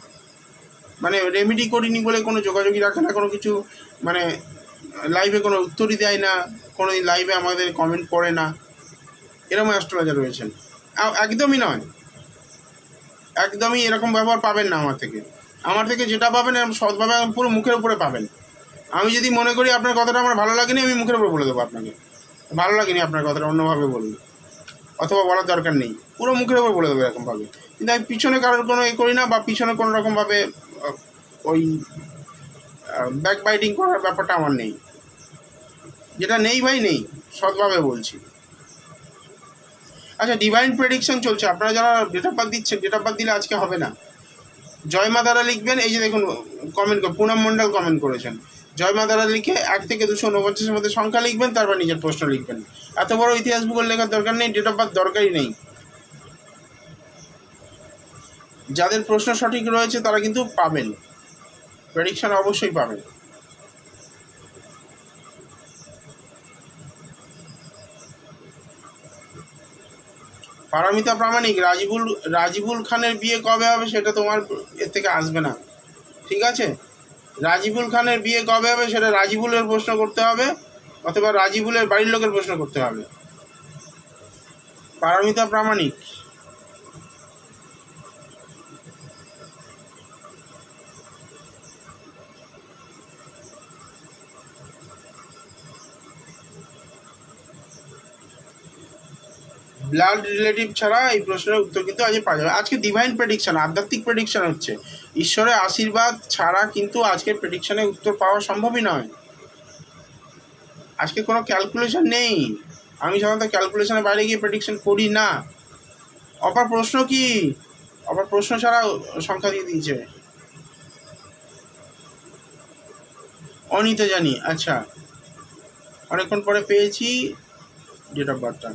মানে রেমেডি করিনি বলে কোনো যোগাযোগই রাখে না, কোনো কিছু, মানে লাইভে কোনো উত্তরই দেয় না, কোনো লাইভে আমাদের কমেন্ট করে না। এরকম অ্যাস্ট্রোলজার রয়েছেন। একদমই নয়, একদমই এরকম ব্যবহার পাবেন না আমার থেকে যেটা পাবেন এরকম সৎভাবে পুরো মুখের উপরে পাবেন। আমি যদি মনে করি আপনার কথাটা আমার ভালো লাগেনি, আমি মুখের উপরে বলে দেবো আপনাকে ভালো লাগেনি আপনার কথাটা, অন্যভাবে বলুন, অথবা বলার দরকার নেই, পুরো মুখের উপর বলে দেবো এরকমভাবে। কিন্তু আমি পিছনে কারোর কোনো করি না, বা পিছনে কোনো রকমভাবে ওই ব্যাক বাইটিং করার ব্যাপারটা আমার নেই। যেটা নেই ভাই নেই, সৎভাবে বলছি। আচ্ছা, ডিভাইন প্রেডিকশন চলছে, আপনারা যারা ডেট অফ বার্থ দিচ্ছেন, ডেট অফ বার্থ দিলে আজকে হবে না। জয় মা দ্বারা লিখবেন, এই যে দেখুন কমেন্ট, পুনম মণ্ডল কমেন্ট করেছেন, জয় মা দ্বারা লিখে 1 থেকে 249-এর মধ্যে সংখ্যা লিখবেন, তারপর নিজের প্রশ্ন লিখবেন। এত বড় ইতিহাস ভূগোল লেখার দরকার নেই, ডেট অফ বার্থ দরকারই নেই। যাদের প্রশ্ন সঠিক রয়েছে তারা কিন্তু পাবেন, প্রেডিকশন অবশ্যই পাবেন। পারমিতা প্রামাণিক, রাজিবুল খানের বিয়ে কবে হবে সেটা তোমার এর থেকে আসবে না, ঠিক আছে। রাজিবুল খানের বিয়ে কবে হবে সেটা রাজিবুলের প্রশ্ন করতে হবে, অথবা রাজিবুলের বাড়ির লোকের প্রশ্ন করতে হবে। পারমিতা প্রামাণিক, ব্লাড রিলেটিভ ছাড়া এই প্রশ্নের উত্তর কিন্তু আজকে পাওয়া যাবে। আজকে ডিভাইন প্রেডিকশন, আধ্যাত্মিক প্রেডিকশন হচ্ছে, ঈশ্বরের আশীর্বাদ ছাড়া কিন্তু আজকের প্রেডিকশনে উত্তর পাওয়া সম্ভবই নয়। আজকে কোনো ক্যালকুলেশন নেই, আমি সাধারণত ক্যালকুলেশনের বাইরে গিয়ে প্রেডিকশন করি না। অপার প্রশ্ন ছাড়া সংখ্যা দিয়ে দিয়েছে। অনিতে জানি, আচ্ছা, অনেকক্ষণ পরে পেয়েছি ডেট অফ বার্থটা।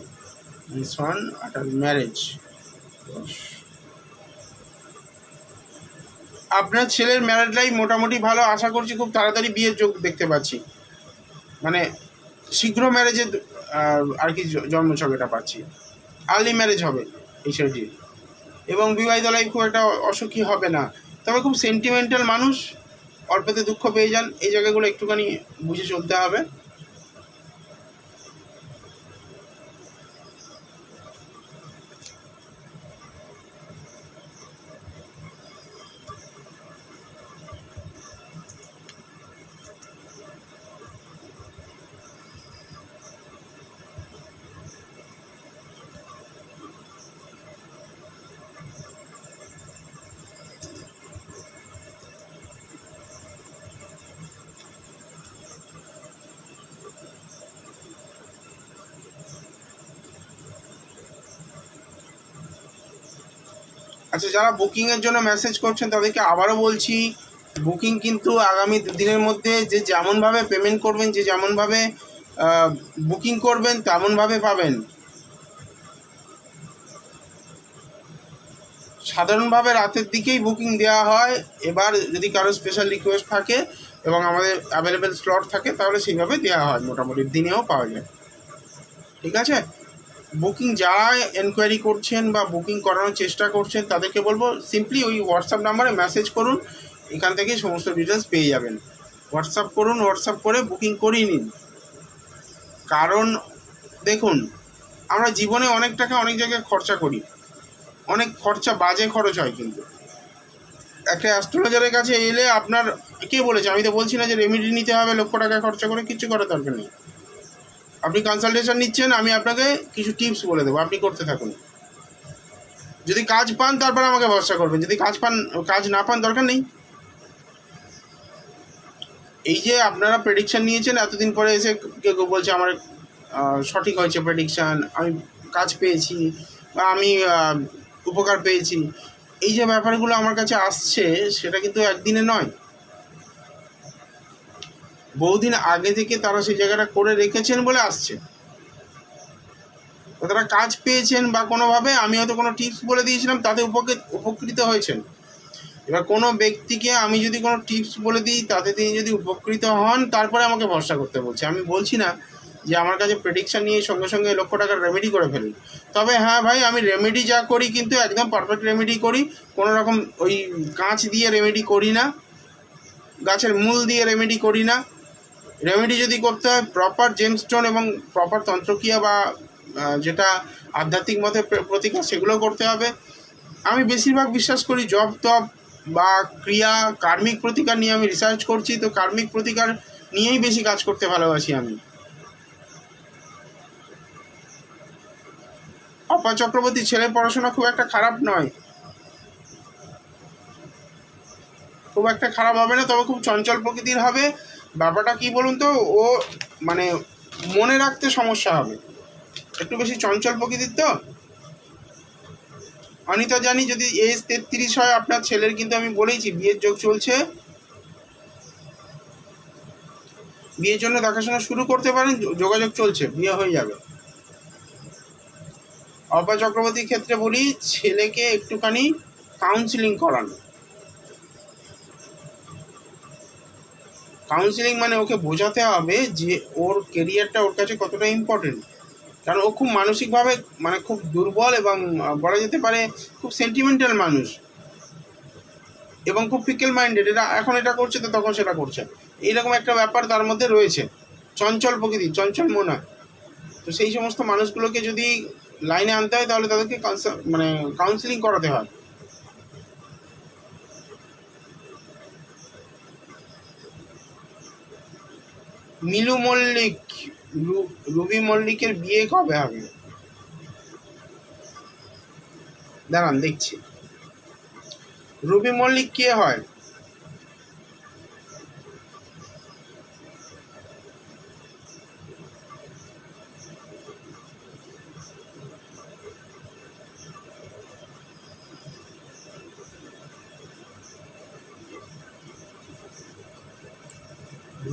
ম্যারেজ, আপনার ছেলের ম্যারেজ লাইফ মোটামুটি ভালো, আশা করছি খুব তাড়াতাড়ি বিয়ের যোগ দেখতে পাচ্ছি, মানে শীঘ্র ম্যারেজের আর কি জন্মছক এটা পাচ্ছি, আর্লি ম্যারেজ হবে এই ছেলেটির, এবং বিবাহিত লাইফ খুব একটা অসুখী হবে না। তবে খুব সেন্টিমেন্টাল মানুষ, অল্পতে দুঃখ পেয়ে যান, এই জায়গাগুলো একটুখানি বুঝে চলতে হবে। আচ্ছা, যারা বুকিংয়ের জন্য মেসেজ করছেন তাদেরকে আবারও বলছি, বুকিং কিন্তু আগামী দুদিনের মধ্যে যে যেমনভাবে পেমেন্ট করবেন, যে যেমনভাবে বুকিং করবেন তেমনভাবে পাবেন। সাধারণভাবে রাতের দিকেই বুকিং দেওয়া হয়, এবার যদি কারো স্পেশাল রিকোয়েস্ট থাকে এবং আমাদের অ্যাভেলেবেল স্লট থাকে তাহলে সেইভাবে দেওয়া হয়, মোটামুটি দিনেও পাওয়া যায়। ঠিক আছে, বুকিং যারা এনকোয়ারি করছেন বা বুকিং করানোর চেষ্টা করছেন তাদেরকে বলবো সিম্পলি ওই হোয়াটসঅ্যাপ নাম্বারে মেসেজ করুন, এখান থেকেই সমস্ত ডিটেলস পেয়ে যাবেন। হোয়াটসঅ্যাপ করুন, হোয়াটসঅ্যাপ করে বুকিং করিয়ে নিন। কারণ দেখুন, আমরা জীবনে অনেক টাকা অনেক জায়গায় খরচা করি, অনেক খরচা বাজে খরচ হয়, কিন্তু একটা অ্যাস্ট্রোলজারের কাছে এলে আপনার কে বলেছে, আমি তো বলছি না যে রেমেডি নিতে হবে লক্ষ টাকা খরচা করে, কিছু করার দরকার নেই। আপনি কনসালটেশন নিচ্ছেন, আমি আপনাকে কিছু টিপস বলে দেবো, আপনি করতে থাকুন। যদি কাজ পান তারপর আমাকে ভরসা করবেন, যদি কাজ না পান দরকার নেই। এই যে আপনারা প্রেডিকশান নিয়েছেন, এতদিন পরে এসে কেউ কেউ বলছে আমার সঠিক হয়েছে প্রেডিকশান, আমি কাজ পেয়েছি বা আমি উপকার পেয়েছি, এই যে ব্যাপারগুলো আমার কাছে আসছে সেটা কিন্তু একদিনে নয়, বহুদিন আগে থেকে তারা সেই জায়গাটা করে রেখেছেন বলে আসছে। তারা কাজ পেয়েছেন বা কোনোভাবে আমি হয়তো কোনো টিপস বলে দিয়েছিলাম, তাতে উপকৃত হয়েছেন। এবার কোনো ব্যক্তিকে আমি যদি কোনো টিপস বলে দিই, তাতে তিনি যদি উপকৃত হন তারপরে আমাকে ভরসা করতে বলছে। আমি বলছি না যে আমার কাছে প্রেডিকশান নিয়ে সঙ্গে সঙ্গে লক্ষ টাকার রেমেডি করে ফেলুন। তবে হ্যাঁ ভাই, আমি রেমেডি যা করি কিন্তু একদম পারফেক্ট রেমেডি করি, কোনো রকম ওই কাঁচ দিয়ে রেমেডি করি না, গাছের মূল দিয়ে রেমেডি করি না। রেমেডি যদি করতে হয় প্রপার জেমস্টোন এবং প্রপার তন্ত্রক্রিয়া বা যেটা আধ্যাত্মিক মতে প্রতিকার, সেগুলো করতে হবে। আমি বেশিরভাগ বিশ্বাস করি জপ তপ বা ক্রিয়া, কার্মিক প্রতিকার নিয়ে আমি রিসার্চ করছি, তো কার্মিক প্রতিকার নিয়েই বেশি কাজ করতে ভালোবাসি আমি। অপা চক্রবর্তী ছেলের পড়াশোনা খুব একটা খারাপ নয়, খুব একটা খারাপ হবে না, তবে খুব চঞ্চল প্রকৃতির হবে। ব্যাপারটা কি বলুন তো, ও মানে মনে রাখতে সমস্যা হবে, একটু বেশি চঞ্চল প্রকৃতির তো। আমি তো জানি যদি এজ 33 হয় আপনার ছেলের, কিন্তু আমি বলেইছি বিয়ের যোগ চলছে, বিয়ের জন্য দেখাশোনা শুরু করতে পারেন, যোগাযোগ চলছে, বিয়ে হয়ে যাবে। অপা চক্রবর্তীর ক্ষেত্রে বলি, ছেলেকে একটুখানি কাউন্সিলিং করানো। কাউন্সিলিং মানে ওকে বোঝাতে হবে যে ওর কেরিয়ারটা ওর কাছে কতটা ইম্পর্টেন্ট। কারণ ও খুব মানসিকভাবে মানে খুব দুর্বল এবং বলা যেতে পারে খুব সেন্টিমেন্টাল মানুষ এবং খুব ফিকেল মাইন্ডেড। এরা এখন এটা করছে তো তখন সেটা করছে, এইরকম একটা ব্যাপার তার মধ্যে রয়েছে, চঞ্চল প্রকৃতি, চঞ্চল মনা। তো সেই সমস্ত মানুষগুলোকে যদি লাইনে আনতে হয় তাহলে তাদেরকে মানে কাউন্সিলিং করাতে হয়। মিলু মল্লিক, রুবি মল্লিকের বিয়ে কবে হবে? দাঁড়ান দেখছি। রুবি মল্লিক কে হয়?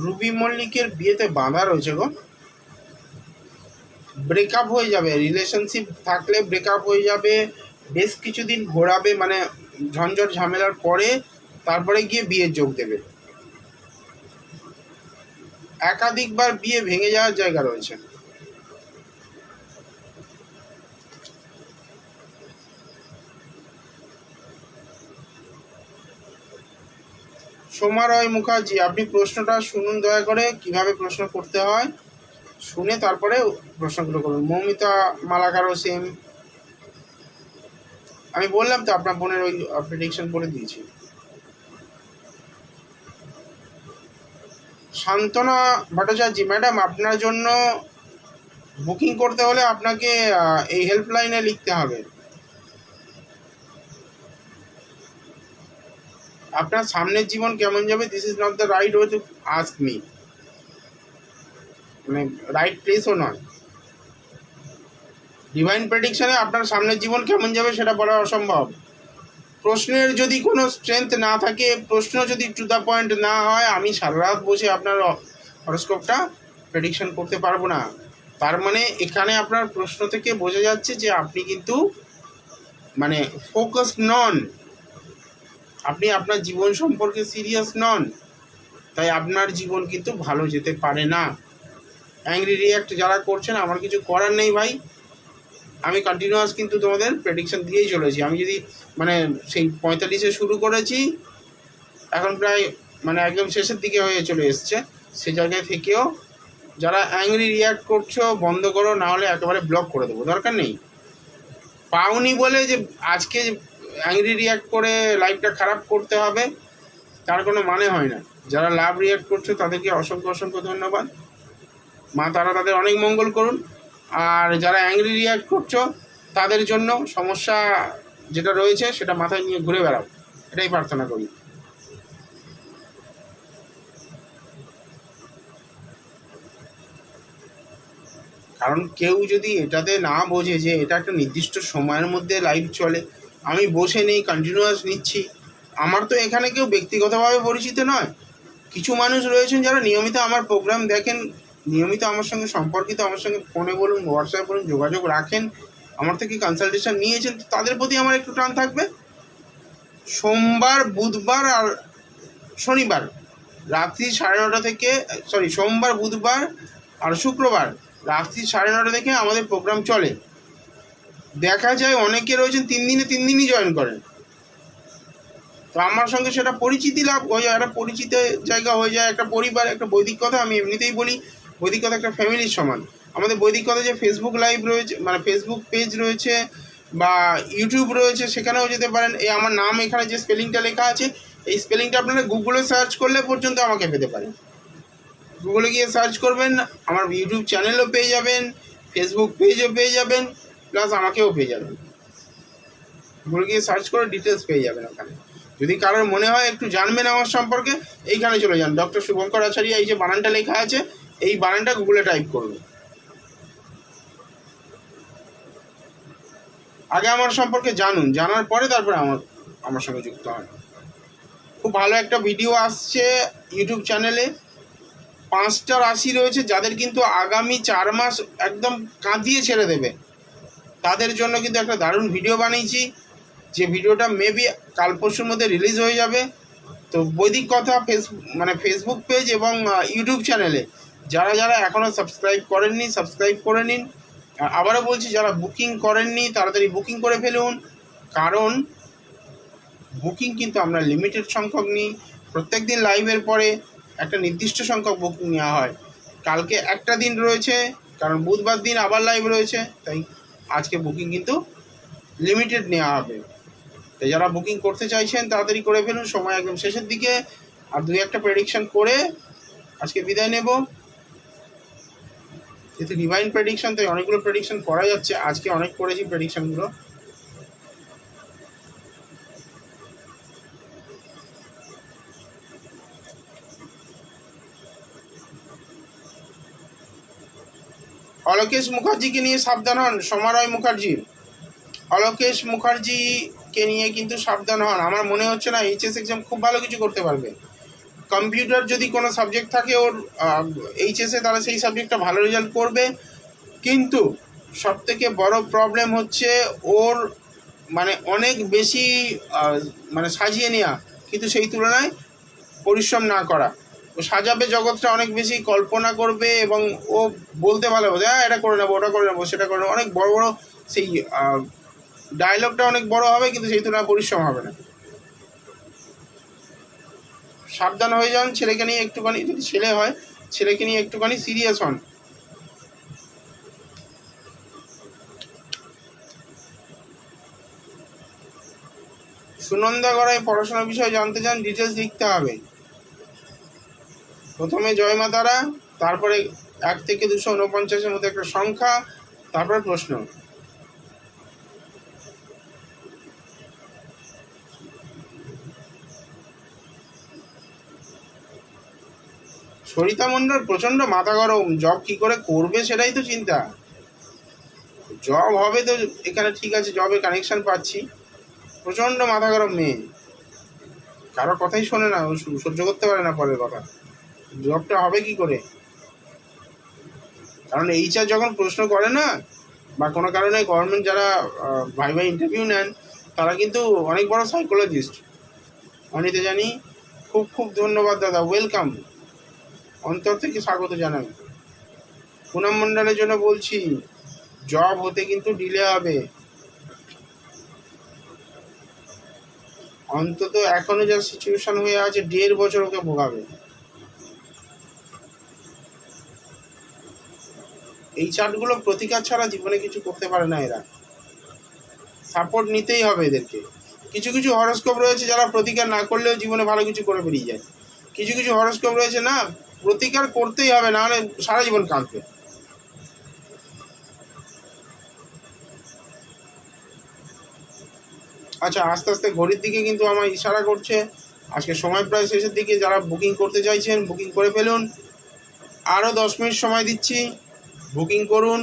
রুবি মল্লিকের বিয়েতে বাঁধা রয়েছে গো, ব্রেকআপ হয়ে যাবে, রিলেশনশিপ থাকলে ব্রেকআপ হয়ে যাবে, বেশ কিছুদিন ঘোরাবে, মানে ঝঞ্ঝট ঝামেলার পরে তারপরে গিয়ে বিয়ের যোগ দেবে। একাধিকবার বিয়ে ভেঙে যাওয়ার জায়গা রয়েছে। সোমা রয় মুখার্জি, আপনি প্রশ্নটা শুনুন দয়া করে, কিভাবে প্রশ্ন করতে হয় শুনে তারপরে প্রশ্নগুলো করুন। মৌমিতা মালাকারও সেম, আমি বললাম তো আপনার বোনের ওই প্রেডিকশন বলে দিয়েছি। শান্তনা ভট্টাচার্য, ম্যাডাম আপনার জন্য বুকিং করতে হলে আপনাকে এই হেল্পলাইনে লিখতে হবে। আপনার সামনের জীবন কেমন যাবে, this is not the right way to ask me, মানে রাইট প্লেসও নয়। ডিভাইন প্রেডিকশনে আপনার সামনের জীবন কেমন যাবে সেটা বলা অসম্ভব। প্রশ্নের যদি কোনো স্ট্রেংথ না থাকে, প্রশ্ন যদি টু দ্য পয়েন্ট না হয়, আমি সারা রাত বসে আপনার হরোস্কোপটা প্রেডিকশন করতে পারবো না। তার মানে এখানে আপনার প্রশ্ন থেকে বোঝা যাচ্ছে যে আপনি কিন্তু মানে ফোকাসড নন, আপনি আপনার জীবন সম্পর্কে সিরিয়াস নন, তাই আপনার জীবন কিন্তু ভালো যেতে পারে না। অ্যাংরি রিয়্যাক্ট যারা করছেন, আমার কিছু করার নেই ভাই, আমি কন্টিনিউয়াস কিন্তু তোমাদের প্রেডিকশন দিয়েই চলেছি। আমি যদি মানে সেই 45-এ শুরু করেছি, এখন প্রায় মানে একদম শেষের দিকে হয়ে চলে এসছে, সে জায়গায় থেকেও যারা অ্যাংরি রিয়্যাক্ট করছো বন্ধ করো, না হলে একেবারে ব্লক করে দেবো, দরকার নেই। পাওনি বলে যে আজকে অ্যাংরি রিয়্যাক্ট করে লাইফটা খারাপ করতে হবে, তার কোনো মানে হয় না। যারা লাভ রিয়্যাক্ট করছো তাদেরকে অসংখ্য অসংখ্য ধন্যবাদ, মা তারা তাদের অনেক মঙ্গল করুন। আর যারা অ্যাংরি রিয়্যাক্ট করছো তাদের জন্য সমস্যা যেটা রয়েছে সেটা মাথায় নিয়ে ঘুরে বেড়াও, এটাই প্রার্থনা করি। কারণ কেউ যদি এটাতে না বোঝে যে এটা একটা নির্দিষ্ট সময়ের মধ্যে লাইভ চলে, আমি বসে নেই কন্টিনিউয়াস নিচ্ছি, আমার তো এখানে কেউ ব্যক্তিগতভাবে পরিচিত নয়। কিছু মানুষ রয়েছেন যারা নিয়মিত আমার প্রোগ্রাম দেখেন, নিয়মিত আমার সঙ্গে সম্পর্কিত, আমার সঙ্গে ফোনে বলুন হোয়াটসঅ্যাপে বলুন যোগাযোগ রাখেন, আমার থেকে কনসালটেশন নিয়েছেন, তো তাদের প্রতি আমার একটু টান থাকবে। সোমবার, বুধবার আর শনিবার রাত্রি 9:30 থেকে, সোমবার, বুধবার আর শুক্রবার রাত্রি 9:30 থেকে আমাদের প্রোগ্রাম চলে। দেখা যায় অনেকে রয়েছেন 3 দিনই জয়েন করেন, তো আমার সঙ্গে সেটা পরিচিতি লাভ হয়ে যায়, একটা পরিচিত জায়গা হয়ে যায়, একটা পরিবার, একটা বৈদিক কথা। আমি এমনিতেই বলি বৈদিক কথা একটা ফ্যামিলির সমান। আমাদের বৈদিক কথা যে ফেসবুক লাইভ রয়েছে, মানে ফেসবুক পেজ রয়েছে বা ইউটিউব রয়েছে, সেখানেও যেতে পারেন। এই আমার নাম এখানে যে স্পেলিংটা লেখা আছে, এই স্পেলিংটা আপনারা গুগলে সার্চ করলে পর্যন্ত আমাকে পেতে পারেন। গুগলে গিয়ে সার্চ করবেন, আমার ইউটিউব চ্যানেলও পেয়ে যাবেন, ফেসবুক পেজও পেয়ে যাবেন, প্লাস আমাকেও পেয়ে যাবেন। গুগলে গিয়ে সার্চ করে ডিটেলস পেয়ে যাবেন ওখানে। যদি কারোর মনে হয় একটু জানবেন আমার সম্পর্কে, এইখানে চলে যান, ডক্টর শুভঙ্কর আচার্য, এই যে বানানটা লেখা আছে, এই বানানটা গুগলে টাইপ করুন। আগে আমার সম্পর্কে জানুন, জানার পরে তারপরে আমার সঙ্গে যুক্ত হন। খুব ভালো একটা ভিডিও আসছে ইউটিউব চ্যানেলে, 5টা রাশি রয়েছে যাদের কিন্তু আগামী 4 মাস একদম কাঁদিয়ে ছেড়ে দেবে, তাদের জন্য কিন্তু একটা দারুণ ভিডিও বানিয়েছি, যে ভিডিওটা মেবি কাল পরশুর মধ্যে রিলিজ হয়ে যাবে। তো বৈদিক কথা ফেসবুক পেজ এবং ইউটিউব চ্যানেলে যারা যারা এখনও সাবস্ক্রাইব করেননি, সাবস্ক্রাইব করে নিন। আবারও বলছি, যারা বুকিং করেননি তাড়াতাড়ি বুকিং করে ফেলুন, কারণ বুকিং কিন্তু আমরা লিমিটেড সংখ্যক নিই। প্রত্যেক দিন লাইভের পরে একটা নির্দিষ্ট সংখ্যক বুকিং নেওয়া হয়। কালকে একটা দিন রয়েছে, কারণ বুধবার দিন আবার লাইভ রয়েছে, তাই আজকে বুকিং কিন্তু লিমিটেড নেওয়া হবে। তাই যারা বুকিং করতে চাইছেন তাড়াতাড়ি করে ফেলুন, সময় একদম শেষের দিকে। আর 2-1টা প্রেডিকশন করে আজকে বিদায় নেব। যেহেতু ডিভাইন প্রেডিকশন, তাই অনেকগুলো প্রেডিকশন করা যাচ্ছে, আজকে অনেক করেছি প্রেডিকশনগুলো। অলোকেশ মুখার্জিকে নিয়ে সাবধান হন, সমারয় মুখার্জি, অলোকেশ মুখার্জিকে নিয়ে কিন্তু সাবধান হন। আমার মনে হচ্ছে না এইচএস এক্সাম খুব ভালো কিছু করতে পারবে। কম্পিউটার যদি কোনো সাবজেক্ট থাকে ওর এইচএসে, তাহলে সেই সাবজেক্টটা ভালো রেজাল্ট করবে, কিন্তু সবথেকে বড় প্রবলেম হচ্ছে ওর মানে অনেক বেশি মানে সাজিয়ে নেওয়া, কিন্তু সেই তুলনায় পরিশ্রম না করা। ও সাজাবে জগৎটা অনেক বেশি, কল্পনা করবে এবং ও বলতে ভালোবাসে, হ্যাঁ এটা করে নেবো, ওটা করে নেবো, সেটা করে নেবো, অনেক বড় বড় সেই ডায়লগটা অনেক বড় হবে, কিন্তু সেই তুলনায় পরিশ্রম হবে না। সাবধান হয়ে যান ছেলেকে নিয়ে একটুখানি, যদি ছেলে হয় ছেলেকে নিয়ে একটুখানি সিরিয়াস হন। সুনন্দা গড়াই পড়াশোনার বিষয়ে জানতে চান, ডিটেলস লিখতে হবে। প্রথমে জয় মা তারা, তারপরে 1 থেকে 249-এর মধ্যে একটা সংখ্যা, তারপরে প্রশ্ন। সরিতা মণ্ডল প্রচণ্ড মাথা গরম, জব কী করে করবে সেটাই তো চিন্তা। জব হবে তো এখানে ঠিক আছে, জবে কানেকশান পাচ্ছি, প্রচণ্ড মাথা গরম মেয়ে, কারো কথাই শোনে না, সহ্য করতে পারে না পরের কথা। জবটা হবে কি করে? কারণ এইচআর যখন প্রশ্ন করে না, বা কোনো কারণে গভর্নমেন্ট যারা ভাইভা ইন্টারভিউ নেন, তারা কিন্তু অনেক বড় সাইকোলজিস্ট। অনিতে জানি, খুব খুব ধন্যবাদ দাদা, ওয়েলকাম, অন্তর থেকে স্বাগত জানাই। পুনম মণ্ডলের জন্য বলছি, জব হতে কিন্তু ডিলে হবে, অন্তত এখনো যা সিচুয়েশন হয়ে আছে 1.5 বছর ওকে ভোগাবে। এই চার্টগুলো প্রতিকার ছাড়া জীবনে কিছু করতে পারে না এরা, সাপোর্ট নিতেই হবে এদেরকে। কিছু কিছু হরস্কোপ রয়েছে যারা প্রতিকার না করলেও জীবনে ভালো কিছু করে বেরিয়ে যায়, কিছু কিছু হরস্কোপ রয়েছে না, প্রতিকার করতেই হবে, না হলে সারা জীবন কাঁদবে। আচ্ছা, আস্তে আস্তে ঘড়ির দিকে কিন্তু আমার ইশারা করছে, আজকে সময় প্রায় শেষের দিকে। যারা বুকিং করতে চাইছেন বুকিং করে ফেলুন, আরও 10 মিনিট সময় দিচ্ছি, বুকিং করুন।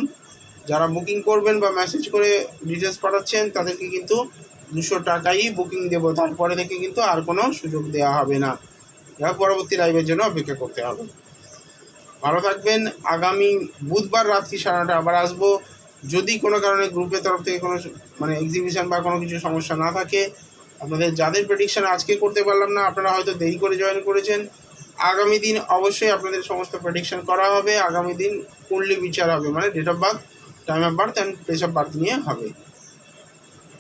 যারা বুকিং করবেন বা মেসেজ করে ডিটেলস পাঠাচ্ছেন তাদেরকে কিন্তু 200 টাকাই বুকিং দেবো, তারপরে থেকে কিন্তু আর কোনো সুযোগ দেওয়া হবে না, পরবর্তী লাইভের জন্য অপেক্ষা করতে হবে। ভালো থাকবেন। আগামী বুধবার রাত্রি 9:30 আবার আসবো। যদি কোনো কারণে গ্রুপের তরফ থেকে কোনো এক্সিবিশন বা কোনো কিছু সমস্যা না থাকে, আপনাদের যাদের প্রেডিকশন আজকে করতে পারলাম না, আপনারা হয়তো দেরি করে জয়েন করেছেন, আগামী দিন অবশ্যই আপনাদের সমস্ত প্রেডিকশন করা হবে। আগামী দিন কুণ্ডলী বিচার হবে, মানে date of birth, time of birth and place of birth নিয়ে হবে।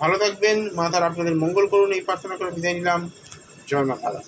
ভালো থাকবেন, মা তারা আপনাদের মঙ্গল করুন, এই প্রার্থনা করে বিদায় নিলাম। জয় মা তারা।